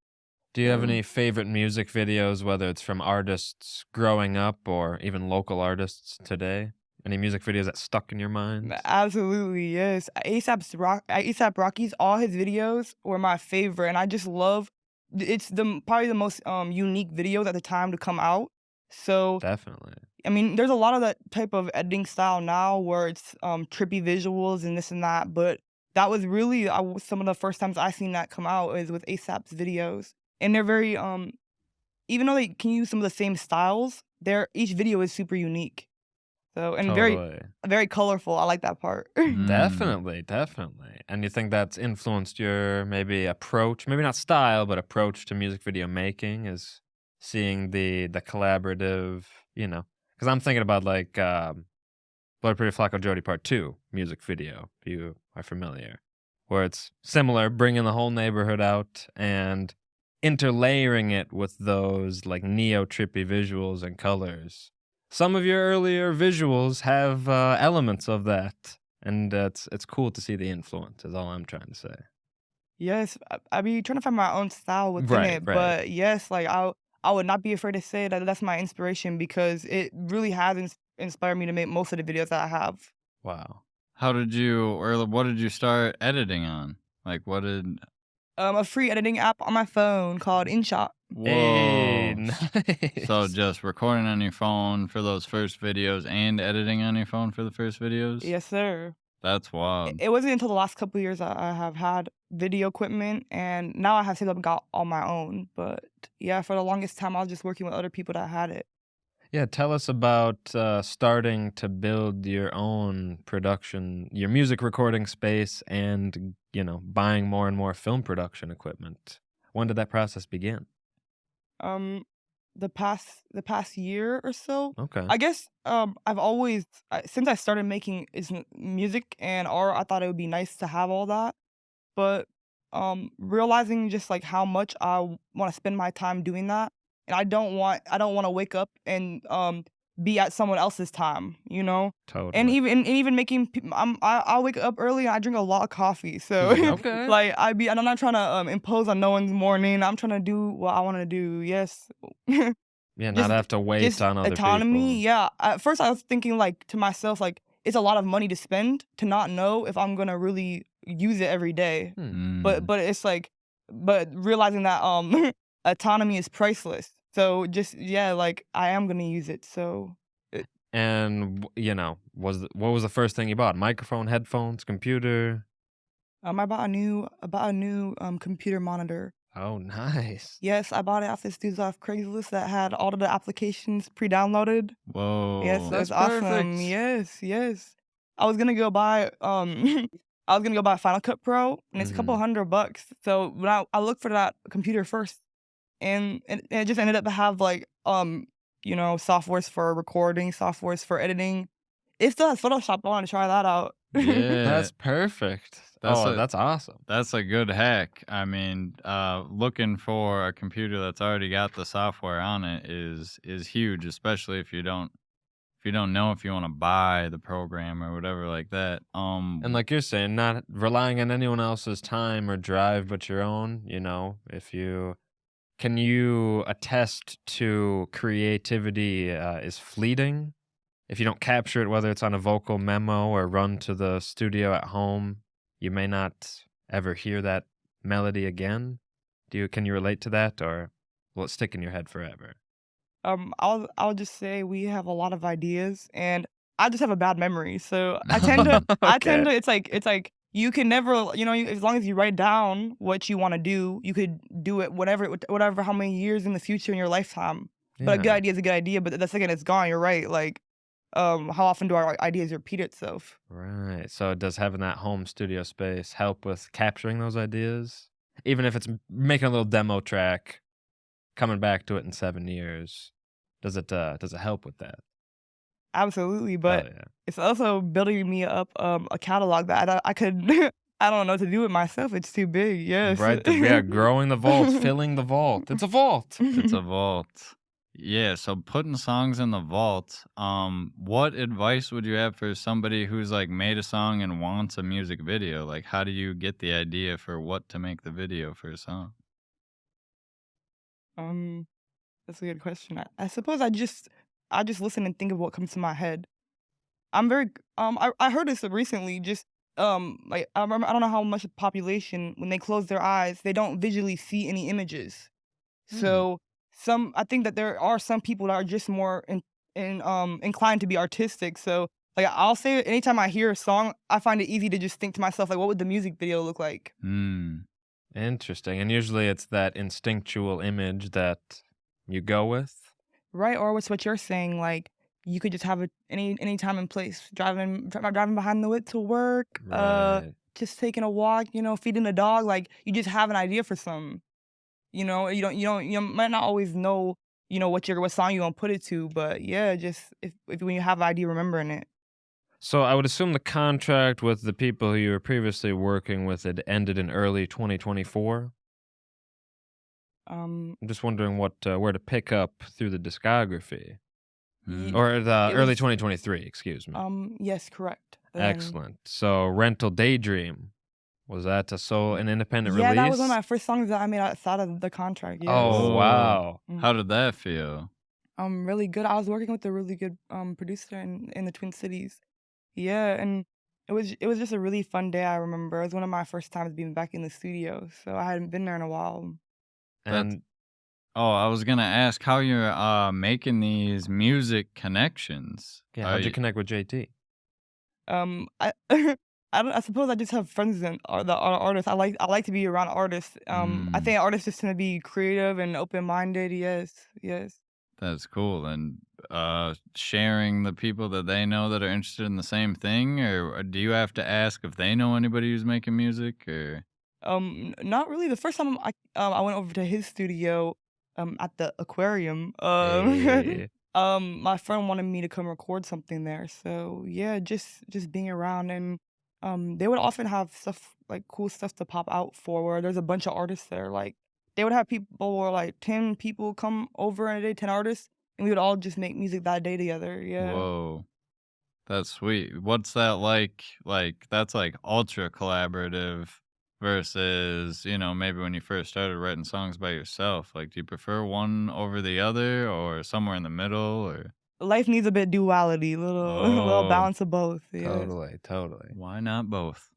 Speaker 3: Do you have
Speaker 2: So
Speaker 3: any favorite music videos, whether it's from artists growing up or even local artists today? Any music videos that stuck in your mind?
Speaker 2: Absolutely, yes. ASAP Rocky's all his videos were my favorite, and I just love it's probably the most, unique videos at the time to come out. So,
Speaker 3: Definitely.
Speaker 2: I mean, there's a lot of that type of editing style now where it's, trippy visuals and this and that, but that was really some of the first times I seen that come out is with ASAP's videos, and they're very, even though they can use some of the same styles, each video is super unique. So and
Speaker 3: Totally.
Speaker 2: very colorful, I like that part.
Speaker 1: Mm.
Speaker 3: Definitely, definitely. And you think that's influenced your maybe approach, maybe not style, but approach to music video making is seeing the collaborative, because I'm thinking about like Blood Pretty Flacco Jody Part 2 music video, if you are familiar, where it's similar, bringing the whole neighborhood out and interlayering it with those like neo trippy visuals and colors. Some of your earlier visuals have elements of that, and it's cool to see the influence. Is all I'm trying to say.
Speaker 2: Yes, I be trying to find my own style within
Speaker 3: Right,
Speaker 2: it,
Speaker 3: right.
Speaker 2: but yes, like, I would not be afraid to say that that's my inspiration because it really has inspired me to make most of the videos that I have.
Speaker 3: Wow.
Speaker 1: How did you or what did you start editing on? Like what did
Speaker 2: A free editing app on my phone called InShot.
Speaker 3: Hey,
Speaker 1: Whoa. So
Speaker 3: nice.
Speaker 1: just recording on your phone for those first videos and editing on your phone for the first videos?
Speaker 2: Yes, sir.
Speaker 1: That's
Speaker 2: It
Speaker 1: wild.
Speaker 2: it wasn't until the last couple of years that I have had video equipment, and now I have saved up and got on my own, but yeah, for the longest time, I was just working with other people that had it.
Speaker 3: Yeah, tell us about starting to build your own production, your music recording space, and buying more and more film production equipment. When did that process begin?
Speaker 2: Um, the past year or so,
Speaker 3: Okay,
Speaker 2: I guess, I've always since I started making music and art, I thought it would be nice to have all that, but, realizing just, like, how much I wanna spend my time doing that, and I don't wanna wake up and, be at someone else's time, you know? And
Speaker 3: totally.
Speaker 2: even making I'll wake up early and I drink a lot of coffee, so,
Speaker 3: Okay.
Speaker 2: like, and I'm not trying to, impose on no one's morning, I'm trying to do what I wanna do, yes.
Speaker 3: Yeah, not
Speaker 2: Just
Speaker 3: have to wait
Speaker 2: just
Speaker 3: on other
Speaker 2: autonomy,
Speaker 3: people.
Speaker 2: yeah. At first, I was thinking, like, to myself, like, it's a lot of money to spend to not know if I'm gonna really use it every day.
Speaker 3: Hmm.
Speaker 2: But it's like but realizing that, autonomy is priceless. So just yeah, like, I am gonna use it, so it
Speaker 3: And what was the first thing you bought? Microphone, headphones, computer?
Speaker 2: I bought a new, computer monitor.
Speaker 3: Oh, nice.
Speaker 2: Yes, I bought it off this dude's off Craigslist that had all of the applications pre-downloaded. Yes, it
Speaker 1: Whoa.
Speaker 2: was
Speaker 3: That's
Speaker 2: awesome.
Speaker 3: perfect.
Speaker 2: Yes, yes. I was gonna go buy, I was gonna go buy Final Cut Pro, and it's a couple
Speaker 3: Hmm.
Speaker 2: $100. So when I looked for that computer first, and it just ended up to have like, softwares for recording, softwares for editing. It still has Photoshop. I wanna try that out.
Speaker 1: Yeah,
Speaker 3: That's perfect.
Speaker 1: that's
Speaker 3: Oh,
Speaker 1: a
Speaker 3: that's awesome.
Speaker 1: that's a good hack. I mean, looking for a computer that's already got the software on it is huge, especially if you don't know if you wanna buy the program or whatever like that.
Speaker 3: And like you're saying, not relying on anyone else's time or drive but your own, if you can you attest to creativity is fleeting? If you don't capture it, whether it's on a vocal memo or run to the studio at home, you may not ever hear that melody again. Can you relate to that, or will it stick in your head forever?
Speaker 2: I'll just say we have a lot of ideas, and I just have a bad memory. So I tend
Speaker 3: Okay.
Speaker 2: to it's like you can never as long as you write down what you want to do, you could do it whatever how many years in the future in your lifetime. But a good
Speaker 3: Yeah.
Speaker 2: idea is a good idea. But the second it's gone, you're right. Like how often do our ideas repeat itself?
Speaker 3: Right. So does having that home studio space help with capturing those ideas? Even if it's making a little demo track, coming back to it in 7 years, does it help with that?
Speaker 2: Absolutely,
Speaker 3: Hell
Speaker 2: but
Speaker 3: yeah.
Speaker 2: it's also building me up a catalog that I could I don't know to do it myself. It's too big. Yes.
Speaker 3: Right, growing the vault, filling the vault. It's a vault.
Speaker 1: It's a vault. Yeah, so putting songs in the vault, what advice would you have for somebody who's, like, made a song and wants a music video? Like, how do you get the idea for what to make the video for a song?
Speaker 2: um, that's a good question. I suppose I just listen and think of what comes to my head. I'm very I heard this recently. Just like I remember I don't know how much of the population when they close their eyes they don't visually see any images.
Speaker 3: Hmm,
Speaker 2: So I think that there are some people that are just more inclined to be artistic. So like I'll say anytime I hear a song, I find it easy to just think to myself like, what would the music video look like?
Speaker 1: Hmm.
Speaker 3: interesting, and usually it's that instinctual image that you go with?
Speaker 2: Right? Or what's what you're saying? Like you could just have it any time and place, driving behind the wheel to work,
Speaker 3: Right.
Speaker 2: just taking a walk, feeding the dog. Like you just have an idea for something. You might not always know, what song you gonna put it to, but yeah, just if when you have an idea, remembering it.
Speaker 3: So I would assume the contract with the people who you were previously working with had ended in early 2024?
Speaker 2: Um,
Speaker 3: I'm just wondering where to pick up through the discography.
Speaker 2: ye
Speaker 1: Mm.
Speaker 3: Or the
Speaker 2: it
Speaker 3: early
Speaker 2: was
Speaker 3: 2023, excuse me.
Speaker 2: yes, correct. Then
Speaker 3: Excellent. So Rental Daydream, was that an independent
Speaker 2: yeah, that was one of
Speaker 3: release?
Speaker 2: my first songs that I made outside of the contract. Yes.
Speaker 3: Oh,
Speaker 1: Whoa.
Speaker 3: wow.
Speaker 2: Mm.
Speaker 1: How did that feel?
Speaker 2: Really good. I was working with a really good producer in the Twin Cities. Yeah, and it was just a really fun day. I remember it was one of my first times being back in the studio, so I hadn't been there in a while.
Speaker 1: That's
Speaker 3: And
Speaker 1: Oh, I was gonna ask how you're, making these music connections.
Speaker 3: yeah,
Speaker 1: Are
Speaker 3: how'd you
Speaker 1: you
Speaker 3: connect with JT?
Speaker 2: I I suppose I just have friends that are artists. I like to be around artists. I
Speaker 1: Mm.
Speaker 2: think artists just tend to be creative and open minded. Yes, yes.
Speaker 1: That's cool, and, sharing the people that they know that are interested in the same thing, or do you have to ask if they know anybody who's making music, or
Speaker 2: Not really. The first time I went over to his studio, at the aquarium,
Speaker 3: Hey.
Speaker 2: my friend wanted me to come record something there. So yeah, just being around and they would often have stuff like cool stuff to pop out for where there's a bunch of artists there. Like they would have people where like 10 people come over in a day, 10 artists, and we would all just make music that day together. Yeah.
Speaker 1: whoa, that's sweet. What's that like? Like, that's, like, ultra collaborative versus, maybe when you first started writing songs by yourself. Like, do you prefer one over the other or somewhere in the middle, or
Speaker 2: Life needs a bit duality, little little
Speaker 1: Oh,
Speaker 2: balance of both. Yes.
Speaker 3: Totally, totally.
Speaker 1: why not both?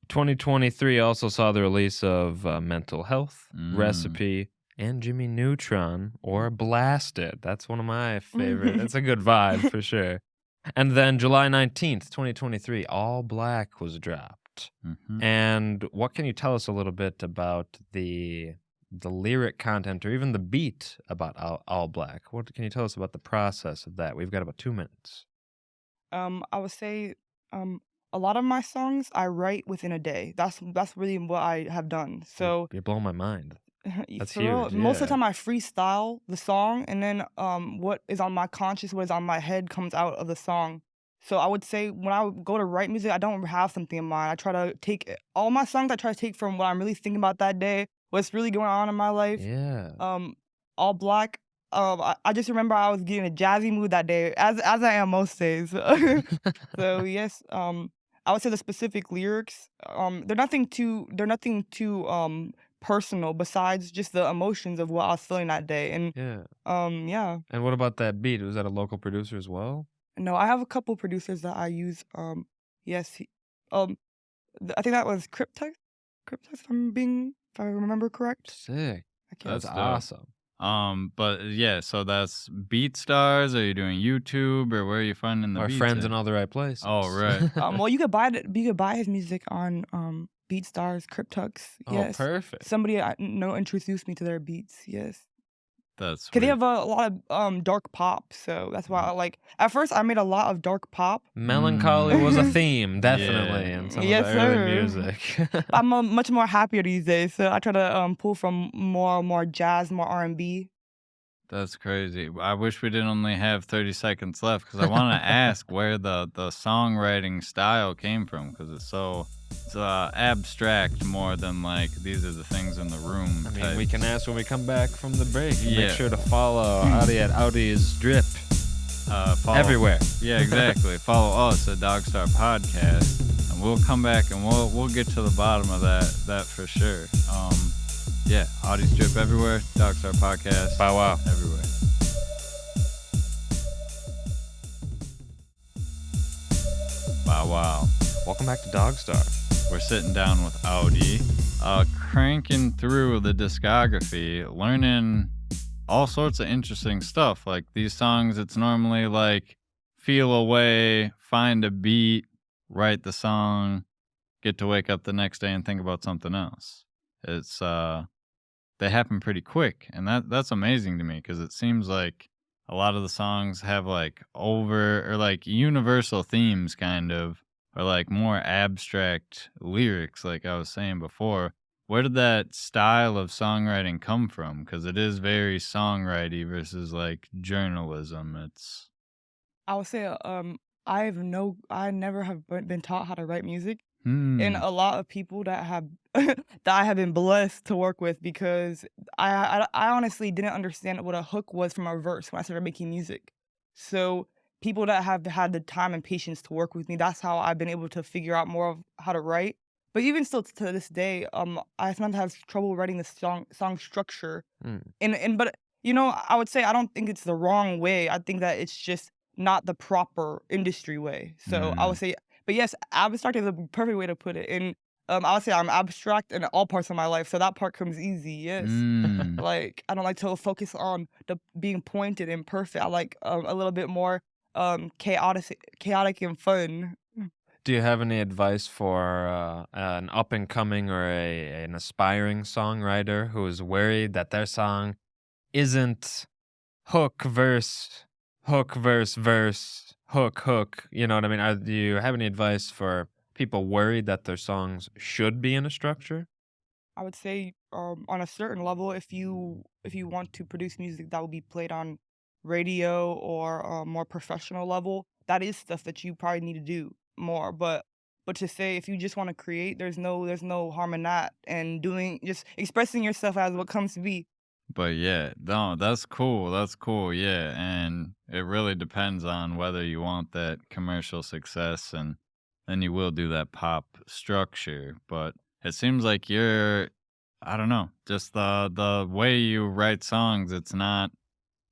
Speaker 3: 2023 also saw the release of Mental Health,
Speaker 1: Mm.
Speaker 3: Recipe, and Jimmy Neutron, or Blasted. That's one of my favorite. It's a good vibe for sure. And then July 19th, 2023, All Black was dropped.
Speaker 1: Mhm.
Speaker 3: And what can you tell us a little bit about the lyric content or even the beat about All Black? What can you tell us about the process of that? We've got about 2 minutes.
Speaker 2: I would say, a lot of my songs I write within a day. That's really what I have done. So
Speaker 3: You're blowing my mind. That's
Speaker 2: for real,
Speaker 3: huge.
Speaker 2: most of the
Speaker 3: Yeah.
Speaker 2: time I freestyle the song, and then what is on my conscious, what is on my head comes out of the song. So I would say when I would go to write music, I don't have something in mind. I try to take all my songs. I try to take from what I'm really thinking about that day, what's really going on in my life.
Speaker 3: Yeah.
Speaker 2: All Black. I just remember I was getting a jazzy mood that day, as I am most days. So yes, I would say the specific lyrics, they're nothing too personal besides just the emotions of what I was feeling that day. And
Speaker 3: Yeah.
Speaker 2: yeah.
Speaker 3: And what about that beat? Was that a local producer as well?
Speaker 2: No, I have a couple producers that I use. Yes, um, I think that was Cryptex, if I remember correct.
Speaker 3: Sick.
Speaker 2: I can't.
Speaker 3: That's
Speaker 1: That's dope.
Speaker 3: awesome.
Speaker 1: But yeah, so that's BeatStars. Are you doing YouTube or where are you finding the
Speaker 3: Our
Speaker 1: beats
Speaker 3: friends
Speaker 1: at?
Speaker 3: in all the right places.
Speaker 1: Oh, right.
Speaker 2: Well, you could buy his music on BeatStars, Cryptux.
Speaker 3: Oh,
Speaker 2: Yes,
Speaker 3: perfect.
Speaker 2: somebody I know introduced me to their beats. Yes.
Speaker 1: That's
Speaker 2: 'Cause they
Speaker 1: sweet.
Speaker 2: have a lot of dark pop, so that's why I like at first, I made a lot of dark pop.
Speaker 3: Melancholy was a
Speaker 1: Mm.
Speaker 3: theme, definitely,
Speaker 1: Yeah.
Speaker 3: in some of
Speaker 2: Yes,
Speaker 3: the early
Speaker 2: sir.
Speaker 3: music.
Speaker 2: But I'm, much more happier these days, so I try to, pull from more jazz, more R&B.
Speaker 1: That's crazy. I wish we didn't only have 30 seconds left because I want to ask where the songwriting style came from because it's abstract more than like these are the things in the room.
Speaker 3: I mean,
Speaker 1: type.
Speaker 3: we can ask when we come back from the break.
Speaker 1: Yeah.
Speaker 3: Make sure to follow Audi at AUDISDRIP
Speaker 1: Follow,
Speaker 3: everywhere.
Speaker 1: Yeah, exactly. Follow us at DogStar Podcast, and we'll come back and we'll get to the bottom of that for sure. Yeah, AUDISDRIP everywhere. DogStar Podcast.
Speaker 3: Bow wow.
Speaker 1: Everywhere. Wow, wow.
Speaker 3: Welcome back to DogStar.
Speaker 1: We're sitting down with Audi, cranking through the discography, learning all sorts of interesting stuff. Like these songs, it's normally like feel away, find a beat, write the song, get to wake up the next day and think about something else. It's they happen pretty quick, and that's amazing to me because it seems like a lot of the songs have like over or like universal themes kind of or like more abstract lyrics like I was saying before. Where did that style of songwriting come from? Because it is very songwriting versus like journalism. It's
Speaker 2: I would say, I never have been taught how to write music. And
Speaker 1: hmm.
Speaker 2: a lot of people that have that I have been blessed to work with because I honestly didn't understand what a hook was from a verse when I started making music. So people that have had the time and patience to work with me, that's how I've been able to figure out more of how to write. But even still to this day, I sometimes have trouble writing the song structure.
Speaker 3: Mm.
Speaker 2: But I would say I don't think it's the wrong way. I think that it's just not the proper industry way. So I would say, but yes, abstract is the perfect way to put it. And I would say I'm abstract in all parts of my life, so that part comes easy. Yes,
Speaker 1: Mm.
Speaker 2: like I don't like to focus on the being pointed and perfect. I like a little bit more chaotic and fun.
Speaker 3: Do you have any advice for an up and coming or an aspiring songwriter who is worried that their song isn't hook, verse, verse, hook, hook? You know what I mean? Do you have any advice for people worried that their songs should be in a structure?
Speaker 2: I would say on a certain level, if you want to produce music that will be played on radio or a more professional level, that is stuff that you probably need to do more. But to say if you just want to create, there's no harm in that and doing just expressing yourself as what comes to be.
Speaker 1: But yeah, no, that's cool. That's cool. Yeah. And it really depends on whether you want that commercial success and then you will do that pop structure. But it seems like I don't know, just the way you write songs, it's not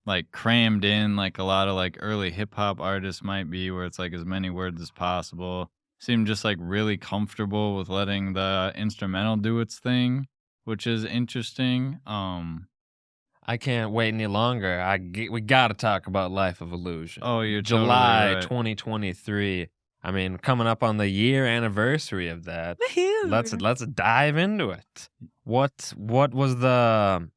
Speaker 1: like crammed in like a lot of like early hip hop artists might be where it's like as many words as possible. Seem just like really comfortable with letting the instrumental do its thing, which is interesting.
Speaker 3: I can't wait any longer. We got to talk about Life of Illusion.
Speaker 1: Oh, you're
Speaker 3: July
Speaker 1: totally right.
Speaker 3: 2023. I mean, coming up on the year anniversary of that.
Speaker 2: Woohoo!
Speaker 3: Let's dive into it. What was the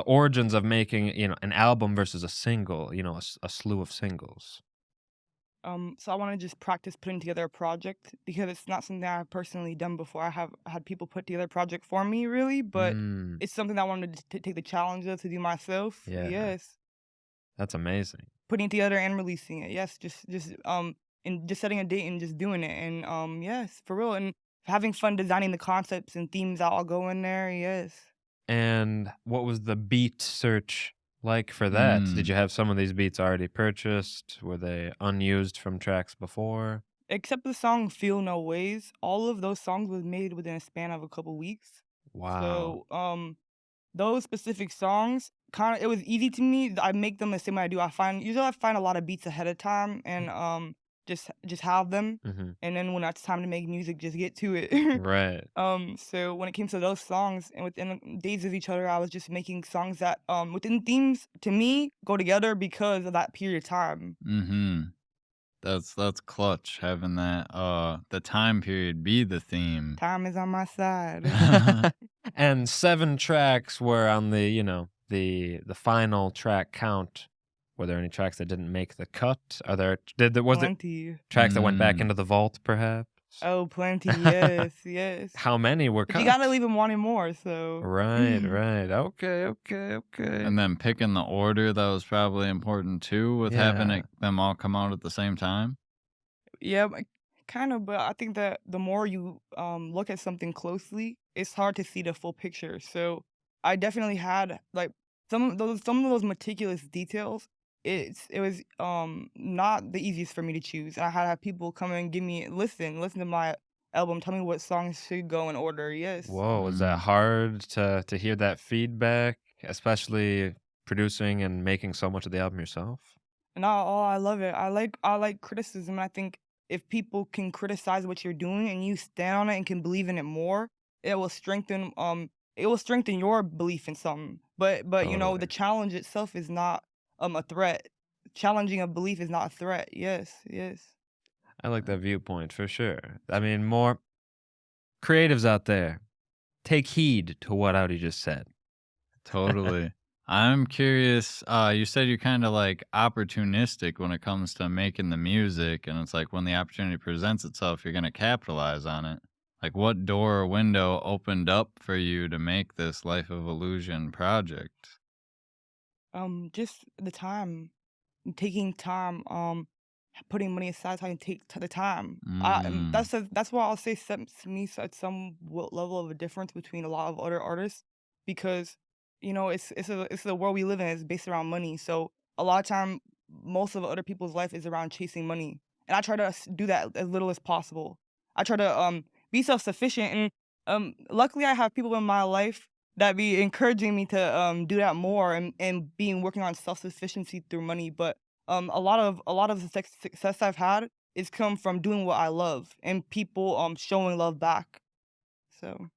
Speaker 3: origins of making, an album versus a single, a slew of singles?
Speaker 2: So I want to just practice putting together a project because it's not something I've personally done before. I have had people put together a project for me, really, but it's something that I wanted to take the challenge of to do myself.
Speaker 3: Yeah.
Speaker 2: Yes.
Speaker 3: That's amazing.
Speaker 2: putting it together and releasing it. Yes, and just setting a date and just doing it. And yes, for real. And having fun designing the concepts and themes that all go in there. Yes.
Speaker 3: And what was the beat search like for that? Did
Speaker 1: Mm.
Speaker 3: you have some of these beats already purchased? Were they unused from tracks before?
Speaker 2: Except the song "Feel No Ways," all of those songs was made within a span of a couple weeks.
Speaker 3: Wow.
Speaker 2: So, those specific songs, kinda it was easy to me. I make them the same way I do. I find a lot of beats ahead of time and, just have them,
Speaker 3: Mhm.
Speaker 2: and then when it's time to make music, just get to it.
Speaker 3: Right.
Speaker 2: So when it came to those songs and within days of each other, I was just making songs that, within themes, to me, go together because of that period of time.
Speaker 1: Mhm. That's clutch having that, the time period be the theme.
Speaker 2: Time is on my side.
Speaker 3: And 7 tracks were on the, the final track count. Were there any tracks that didn't make the cut? Was there
Speaker 2: Plenty.
Speaker 3: tracks that went back
Speaker 1: Mm.
Speaker 3: into the vault, perhaps?
Speaker 2: Oh, plenty, yes, yes.
Speaker 3: How many were
Speaker 2: But you gotta
Speaker 3: cut?
Speaker 2: leave them wanting more, so
Speaker 3: Right, right. Okay, okay, okay.
Speaker 1: And then picking the order, that was probably important too, with having
Speaker 3: Yeah.
Speaker 1: it them all come out at the same time?
Speaker 2: yeah, kind of, but I think that the more you, look at something closely, it's hard to see the full picture, so I definitely had, like, some of those meticulous details, it was, not the easiest for me to choose. I had to have people come and give me listen to my album, tell me what songs should go in order, yes.
Speaker 3: Whoa, was that
Speaker 1: Mm.
Speaker 3: hard to hear that feedback, especially producing and making so much of the album yourself?
Speaker 2: No, oh, I love it. I like criticism. I think if people can criticize what you're doing and you stand on it and can believe in it more, it will strengthen it will strengthen your belief in something. But the
Speaker 3: Totally.
Speaker 2: challenge itself is not a threat. Challenging a belief is not a threat. Yes, yes.
Speaker 3: I like that viewpoint for sure. I mean, more creatives out there, take heed to what Audi just said.
Speaker 1: Totally. I'm curious, you said you're kinda, like, opportunistic when it comes to making the music, and it's like when the opportunity presents itself, you're gonna capitalize on it. Like, what door or window opened up for you to make this Life of Illusion project?
Speaker 2: Just the time. Taking time, putting money aside so I can take the time.
Speaker 1: Mm.
Speaker 2: That's why I'll say at some level of a difference between a lot of other artists because it's the world we live in. It's based around money. So a lot of time, most of other people's life is around chasing money, and I try to do that as little as possible. I try to be self sufficient, and luckily I have people in my life that be encouraging me to do that more and being working on self sufficiency through money. But a lot of the success I've had is come from doing what I love and people showing love back. So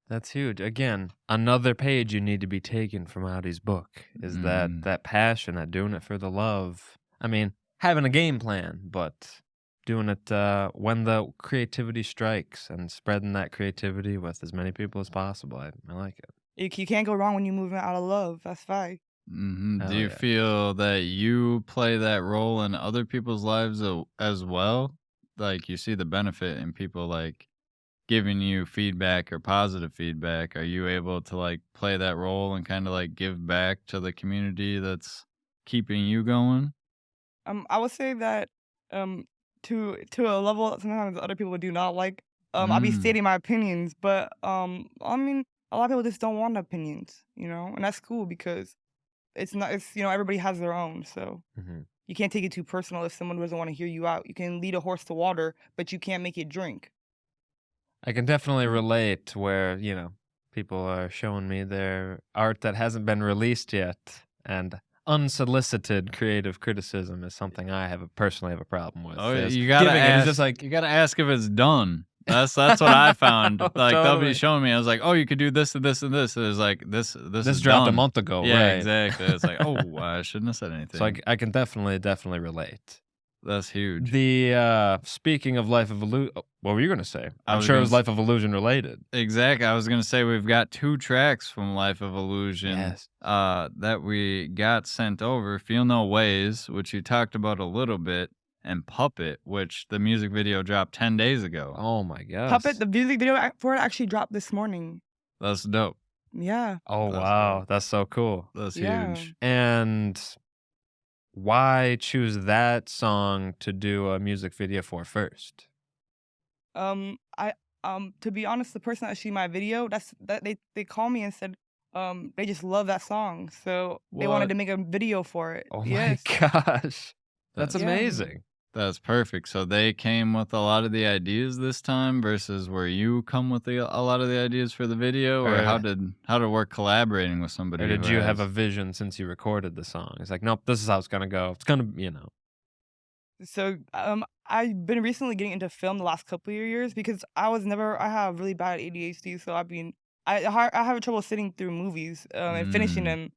Speaker 3: That's huge. Again, another page you need to be taken from Audi's book is that
Speaker 1: Mhm.
Speaker 3: that passion, that doing it for the love. I mean, having a game plan, but doing it when the creativity strikes and spreading that creativity with as many people as possible. I like it.
Speaker 2: you can't go wrong when you're moving out of love. That's fine.
Speaker 1: Mhm. Do
Speaker 3: Hell
Speaker 1: you
Speaker 3: yeah.
Speaker 1: feel that you play that role in other people's lives as well? Like, you see the benefit in people, like, giving you feedback or positive feedback. Are you able to, like, play that role and kinda, like, give back to the community that's keeping you going?
Speaker 2: I would say that um to a level that sometimes other people do not like. I'll be
Speaker 1: Mm.
Speaker 2: stating my opinions, but I mean a lot of people just don't want opinions, and that's cool because it's not it's everybody has their own, so
Speaker 3: Mhm.
Speaker 2: you can't take it too personal if someone doesn't want to hear you out. You can lead a horse to water, but you can't make it drink.
Speaker 3: I can definitely relate where, people are showing me their art that hasn't been released yet, and unsolicited creative criticism is something I personally have a problem with.
Speaker 1: Oh,
Speaker 3: Is
Speaker 1: you gotta
Speaker 3: giving it is just
Speaker 1: ask
Speaker 3: like
Speaker 1: you gotta ask if it's done. That's what I found.
Speaker 3: oh,
Speaker 1: Like, they'll be
Speaker 3: totally.
Speaker 1: showing me, I was like, "Oh, you could do this and this and this." And it's like, "This
Speaker 3: This
Speaker 1: is
Speaker 3: dropped a
Speaker 1: done."
Speaker 3: month ago,
Speaker 1: Yeah,
Speaker 3: right?
Speaker 1: exactly. It's like, "Oh, I shouldn't have said
Speaker 3: So
Speaker 1: anything."
Speaker 3: I can definitely relate.
Speaker 1: That's huge.
Speaker 3: Speaking of Life of Illusion, what were you gonna say?
Speaker 1: I
Speaker 3: I'm
Speaker 1: was
Speaker 3: sure it
Speaker 1: gonna
Speaker 3: was
Speaker 1: s
Speaker 3: Life of Illusion related.
Speaker 1: Exactly, I was gonna say we've got 2 tracks from Life of Illusion,
Speaker 3: Yes.
Speaker 1: that we got sent over, Feel No Ways, which you talked about a little bit, and Puppet, which the music video dropped 10 days ago.
Speaker 3: Oh my
Speaker 2: Puppet,
Speaker 3: gosh.
Speaker 2: the music video for it actually dropped this morning.
Speaker 1: That's dope.
Speaker 2: Yeah,
Speaker 3: Oh
Speaker 1: That's
Speaker 3: wow,
Speaker 1: dope.
Speaker 3: that's so cool.
Speaker 1: That's
Speaker 2: yeah.
Speaker 1: huge.
Speaker 3: And why choose that song to do a music video for first?
Speaker 2: I to be honest, the person that see my video, that they called me and said, they just love that song, so they wanted
Speaker 1: What?
Speaker 2: to make a video for it.
Speaker 3: Oh my
Speaker 2: Yes.
Speaker 3: gosh. That's
Speaker 1: That's
Speaker 2: Yeah.
Speaker 3: amazing.
Speaker 1: That's perfect. So they came with a lot of the ideas this time versus where you come with a lot of the ideas for the video, or how
Speaker 3: Or
Speaker 1: did it work collaborating with somebody
Speaker 3: or
Speaker 1: who
Speaker 3: did you have a
Speaker 1: has
Speaker 3: vision since you recorded the song? It's like, "Nope, this is how it's gonna go. It's gonna," you know.
Speaker 2: So, I've been recently getting into film the last couple of years because I have really bad ADHD, so I have trouble sitting through movies, and finishing
Speaker 1: Mm,
Speaker 2: them.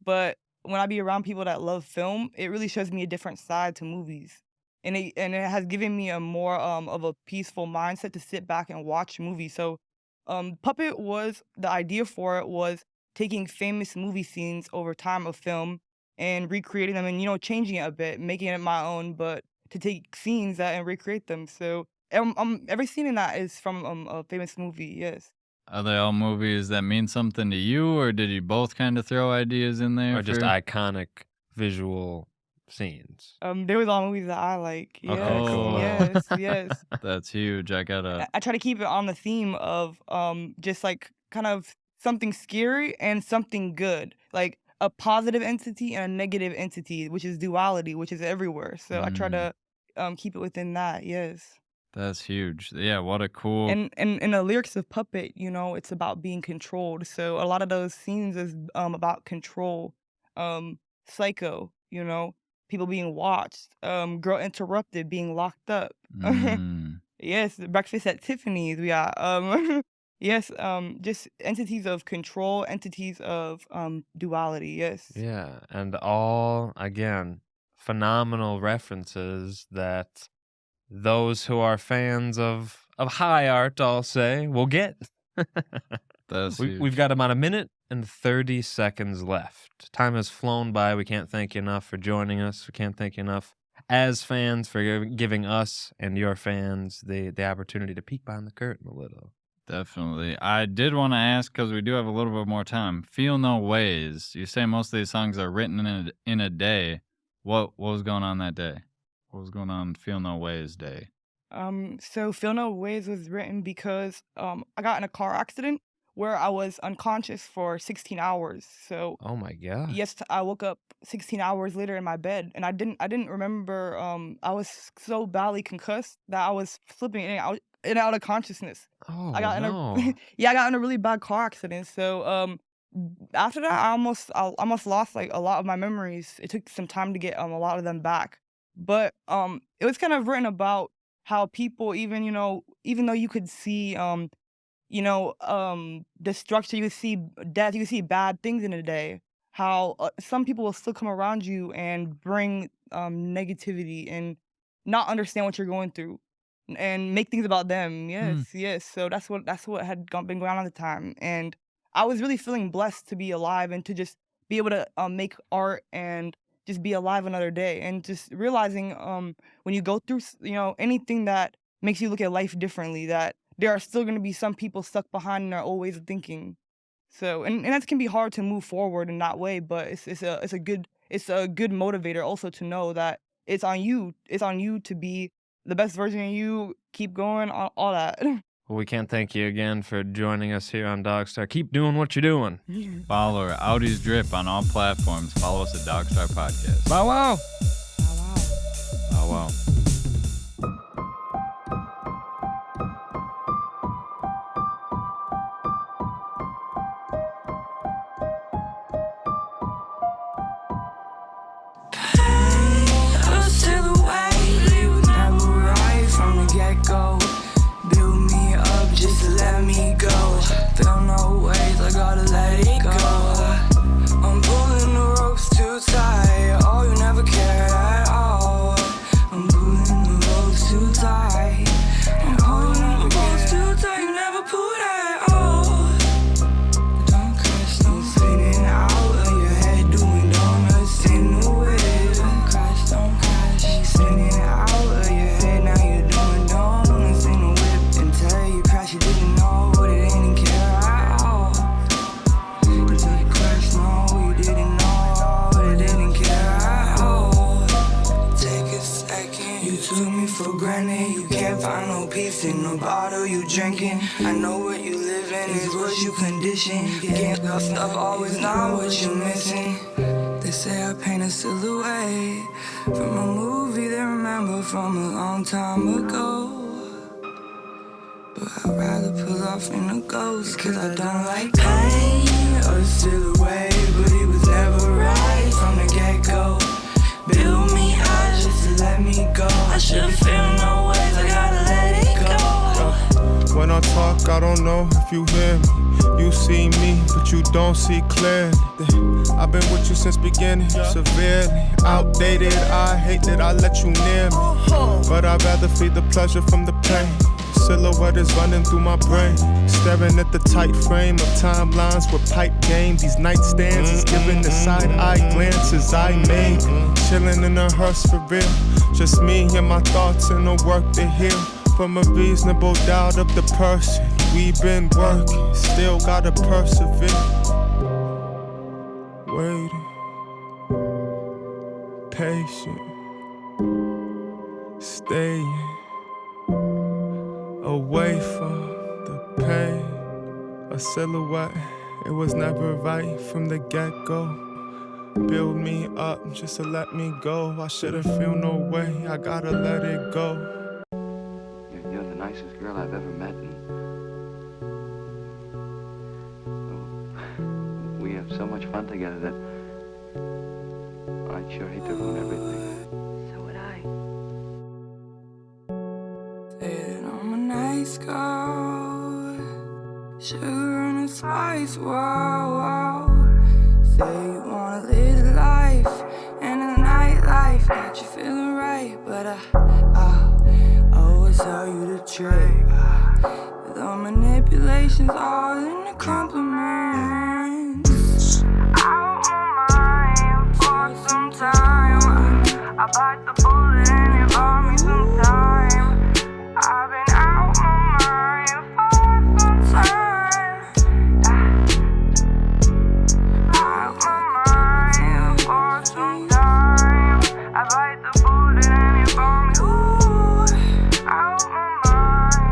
Speaker 2: But when I be around people that love film, it really shows me a different side to movies. And it has given me a more, of a peaceful mindset to sit back and watch movies. So, Puppet was the idea for it was taking famous movie scenes over time of film and recreating them and, changing it a bit, making it my own, but to take scenes that and recreate them. So, every scene in that is from, a famous movie, yes.
Speaker 1: are they all movies that mean something to you, or did you both kind of throw ideas in there
Speaker 3: Or just
Speaker 1: for?
Speaker 3: iconic visual scenes.
Speaker 2: They was all movies that I like.
Speaker 3: Okay,
Speaker 2: Yes,
Speaker 3: cool.
Speaker 2: yes, yes.
Speaker 1: That's huge. I gotta.
Speaker 2: I try to keep it on the theme of just like kind of something scary and something good, like a positive entity and a negative entity, which is duality, which is everywhere. So I try
Speaker 1: Mm,
Speaker 2: to keep it within that. Yes.
Speaker 1: that's huge. Yeah, what a cool.
Speaker 2: And in the lyrics of Puppet, it's about being controlled. So a lot of those scenes is about control. Psycho, people being watched, girl interrupted, being locked up.
Speaker 1: Mm,
Speaker 2: Yes, breakfast at Tiffany's. We got yes, just entities of control, entities of duality. Yes.
Speaker 3: Yeah, and all, again, phenomenal references that those who are fans of high art, I'll say, will get.
Speaker 1: that's
Speaker 3: We've
Speaker 1: huge.
Speaker 3: got about a minute and 30 seconds left. Time has flown by. We can't thank you enough for joining us. We can't thank you enough as fans for giving us and your fans the opportunity to peek behind the curtain a little.
Speaker 1: Definitely. I did want to ask because we do have a little bit more time. Feel No Ways. You say most of these songs are written in a day. What was going on that day? What was going on Feel No Ways day?
Speaker 2: So Feel No Ways was written because I got in a car accident where I was unconscious for 16 hours. So
Speaker 3: Oh my God.
Speaker 2: yes, I woke up 16 hours later in my bed, and I didn't remember. I was so badly concussed that I was flipping in and out of consciousness. I
Speaker 3: Oh
Speaker 2: got in
Speaker 3: no.
Speaker 2: a yeah, I got in a really bad car accident. So after that, I almost lost like a lot of my memories. It took some time to get a lot of them back. But it was kind of written about how people, even though you could see destruction, you see death, you see bad things in a day. How some people will still come around you and bring negativity and not understand what you're going through and make things about them.
Speaker 1: Hmm.
Speaker 2: Yes, yes. So that's what had been going on at the time, and I was really feeling blessed to be alive and to just be able to make art and just be alive another day, and just realizing when you go through anything that makes you look at life differently, that there are still going to be some people stuck behind in their old ways of thinking. So and that can be hard to move forward in that way, but it's a good motivator also to know that it's on you. It's on you to be the best version of you. Keep going, all that.
Speaker 3: Well, we can't thank you again for joining us here on DogStar. Keep doing what you're doing.
Speaker 1: Follow her, AUDISDRIP on all platforms. Follow us at DogStar Podcast.
Speaker 3: Bow wow.
Speaker 2: Wow, wow.
Speaker 3: Bow wow.
Speaker 4: A silhouette, they would never right from the get-go. Build me up just to let me go. Feel no ways, I gotta let it go. I'm pulling the ropes too tight, oh, you never cared at all. I'm pulling took me for granted. You can't find no peace in the bottle you drinking. I know what you live in is what you condition. Can't go stuff, always not what you missing. They say I paint a silhouette from a movie they remember from a long time ago. But I'd rather pull off in a ghost, cause I don't like pain or silhouette. But it was never right from the get-go. Build me up just to let me go. I should feel no ways, I gotta let it go.
Speaker 5: When I talk, I don't know if you hear me. You see me, but you don't see clearly. I've been with you since beginning, severely outdated. I hate that I let you near me, but I'd rather feed the pleasure from the pain. Silhouette is running through my brain, staring at the tight frame of timelines with pipe game. These nightstands is giving the side-eye glances I made. Chilling in a hearse for real, just me and my thoughts and the work to heal. From a reasonable doubt of the person we've been working, still gotta persevere. Waiting, patient, staying away from the pain. A silhouette, it was never right from the get-go. Build me up just to let me go. I shouldn't feel no way, I gotta let it go.
Speaker 6: You're the nicest girl I've ever met, and we have so much fun together that I'd sure hate to ruin everything.
Speaker 7: So would I.
Speaker 4: Say that I'm a nice girl, sugar and a spice, wow. Say you wanna live the life and the nightlife, got you feeling right, but I always tell you the trick. The manipulation's all in the compliments. Out my mind for some time. I bite the bullet and it bought me some time. I've been out my mind for some time. Out my mind for some time. I bite the bullet and it bought me out my mind.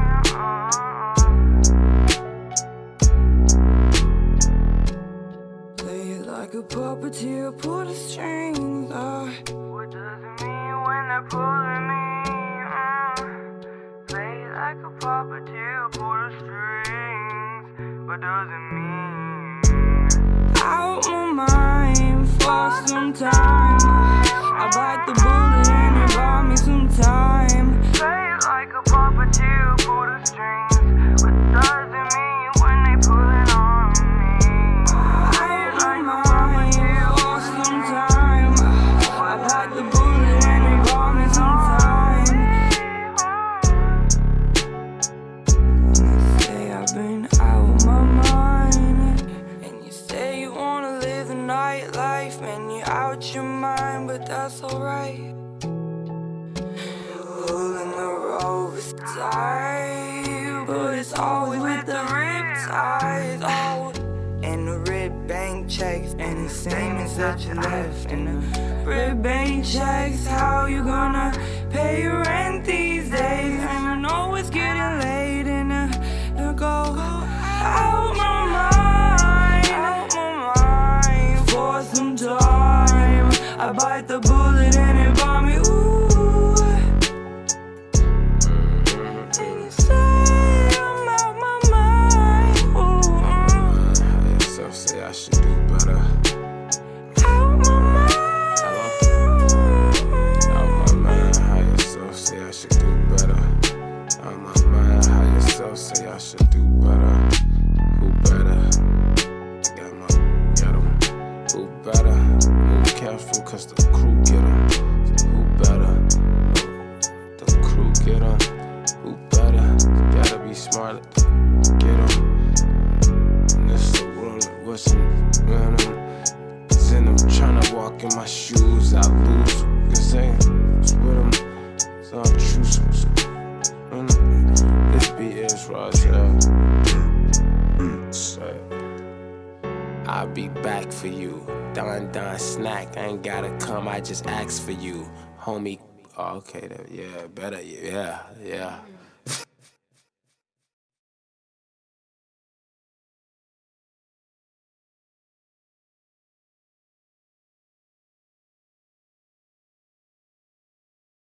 Speaker 4: Play it like a puppeteer, pull the strings. What does it mean when they're pulling me? Play it like a puppeteer, pull the strings. What does it mean? Out my mind for some time. I bite the bullet and it bought me some time. Play it like a puppeteer, pull the strings. What does it mean when they pull it on me? Out my mind for some time. I bite the bullet and it bought me some time. And you say I've been out my mind, and you say you wanna live the nightlife, and you're out your mind, but that's alright. Pulling the ropes tight, but it's always with the riptides. Oh, and the rib bank checks, and the statements that you left, and the rib bank checks. How you gonna pay your rent these days? And I know it's getting late, and I go out my mind for some time. I bite the bullet and it bought me And you say I'm out my mind.
Speaker 5: Yourself say I should do better.
Speaker 4: Out my mind.
Speaker 5: Out my mind, how yourself say I should do better. Out my mind, how yourself say I should do better. Who better? Got my ghetto. Who better? Move careful, cause the crew get 'em. So who better? The crew get 'em. Who better? Gotta be smart, get 'em. And this the world that wasn't running. Cause in them tryna walk in my shoes, I lose. Cause they was with 'em. It's all true. This beat is raw as hell. I'll be back for you. Don snack. I ain't gotta come, I just ask for you. Homie,
Speaker 7: Oh, okay, yeah, better, yeah.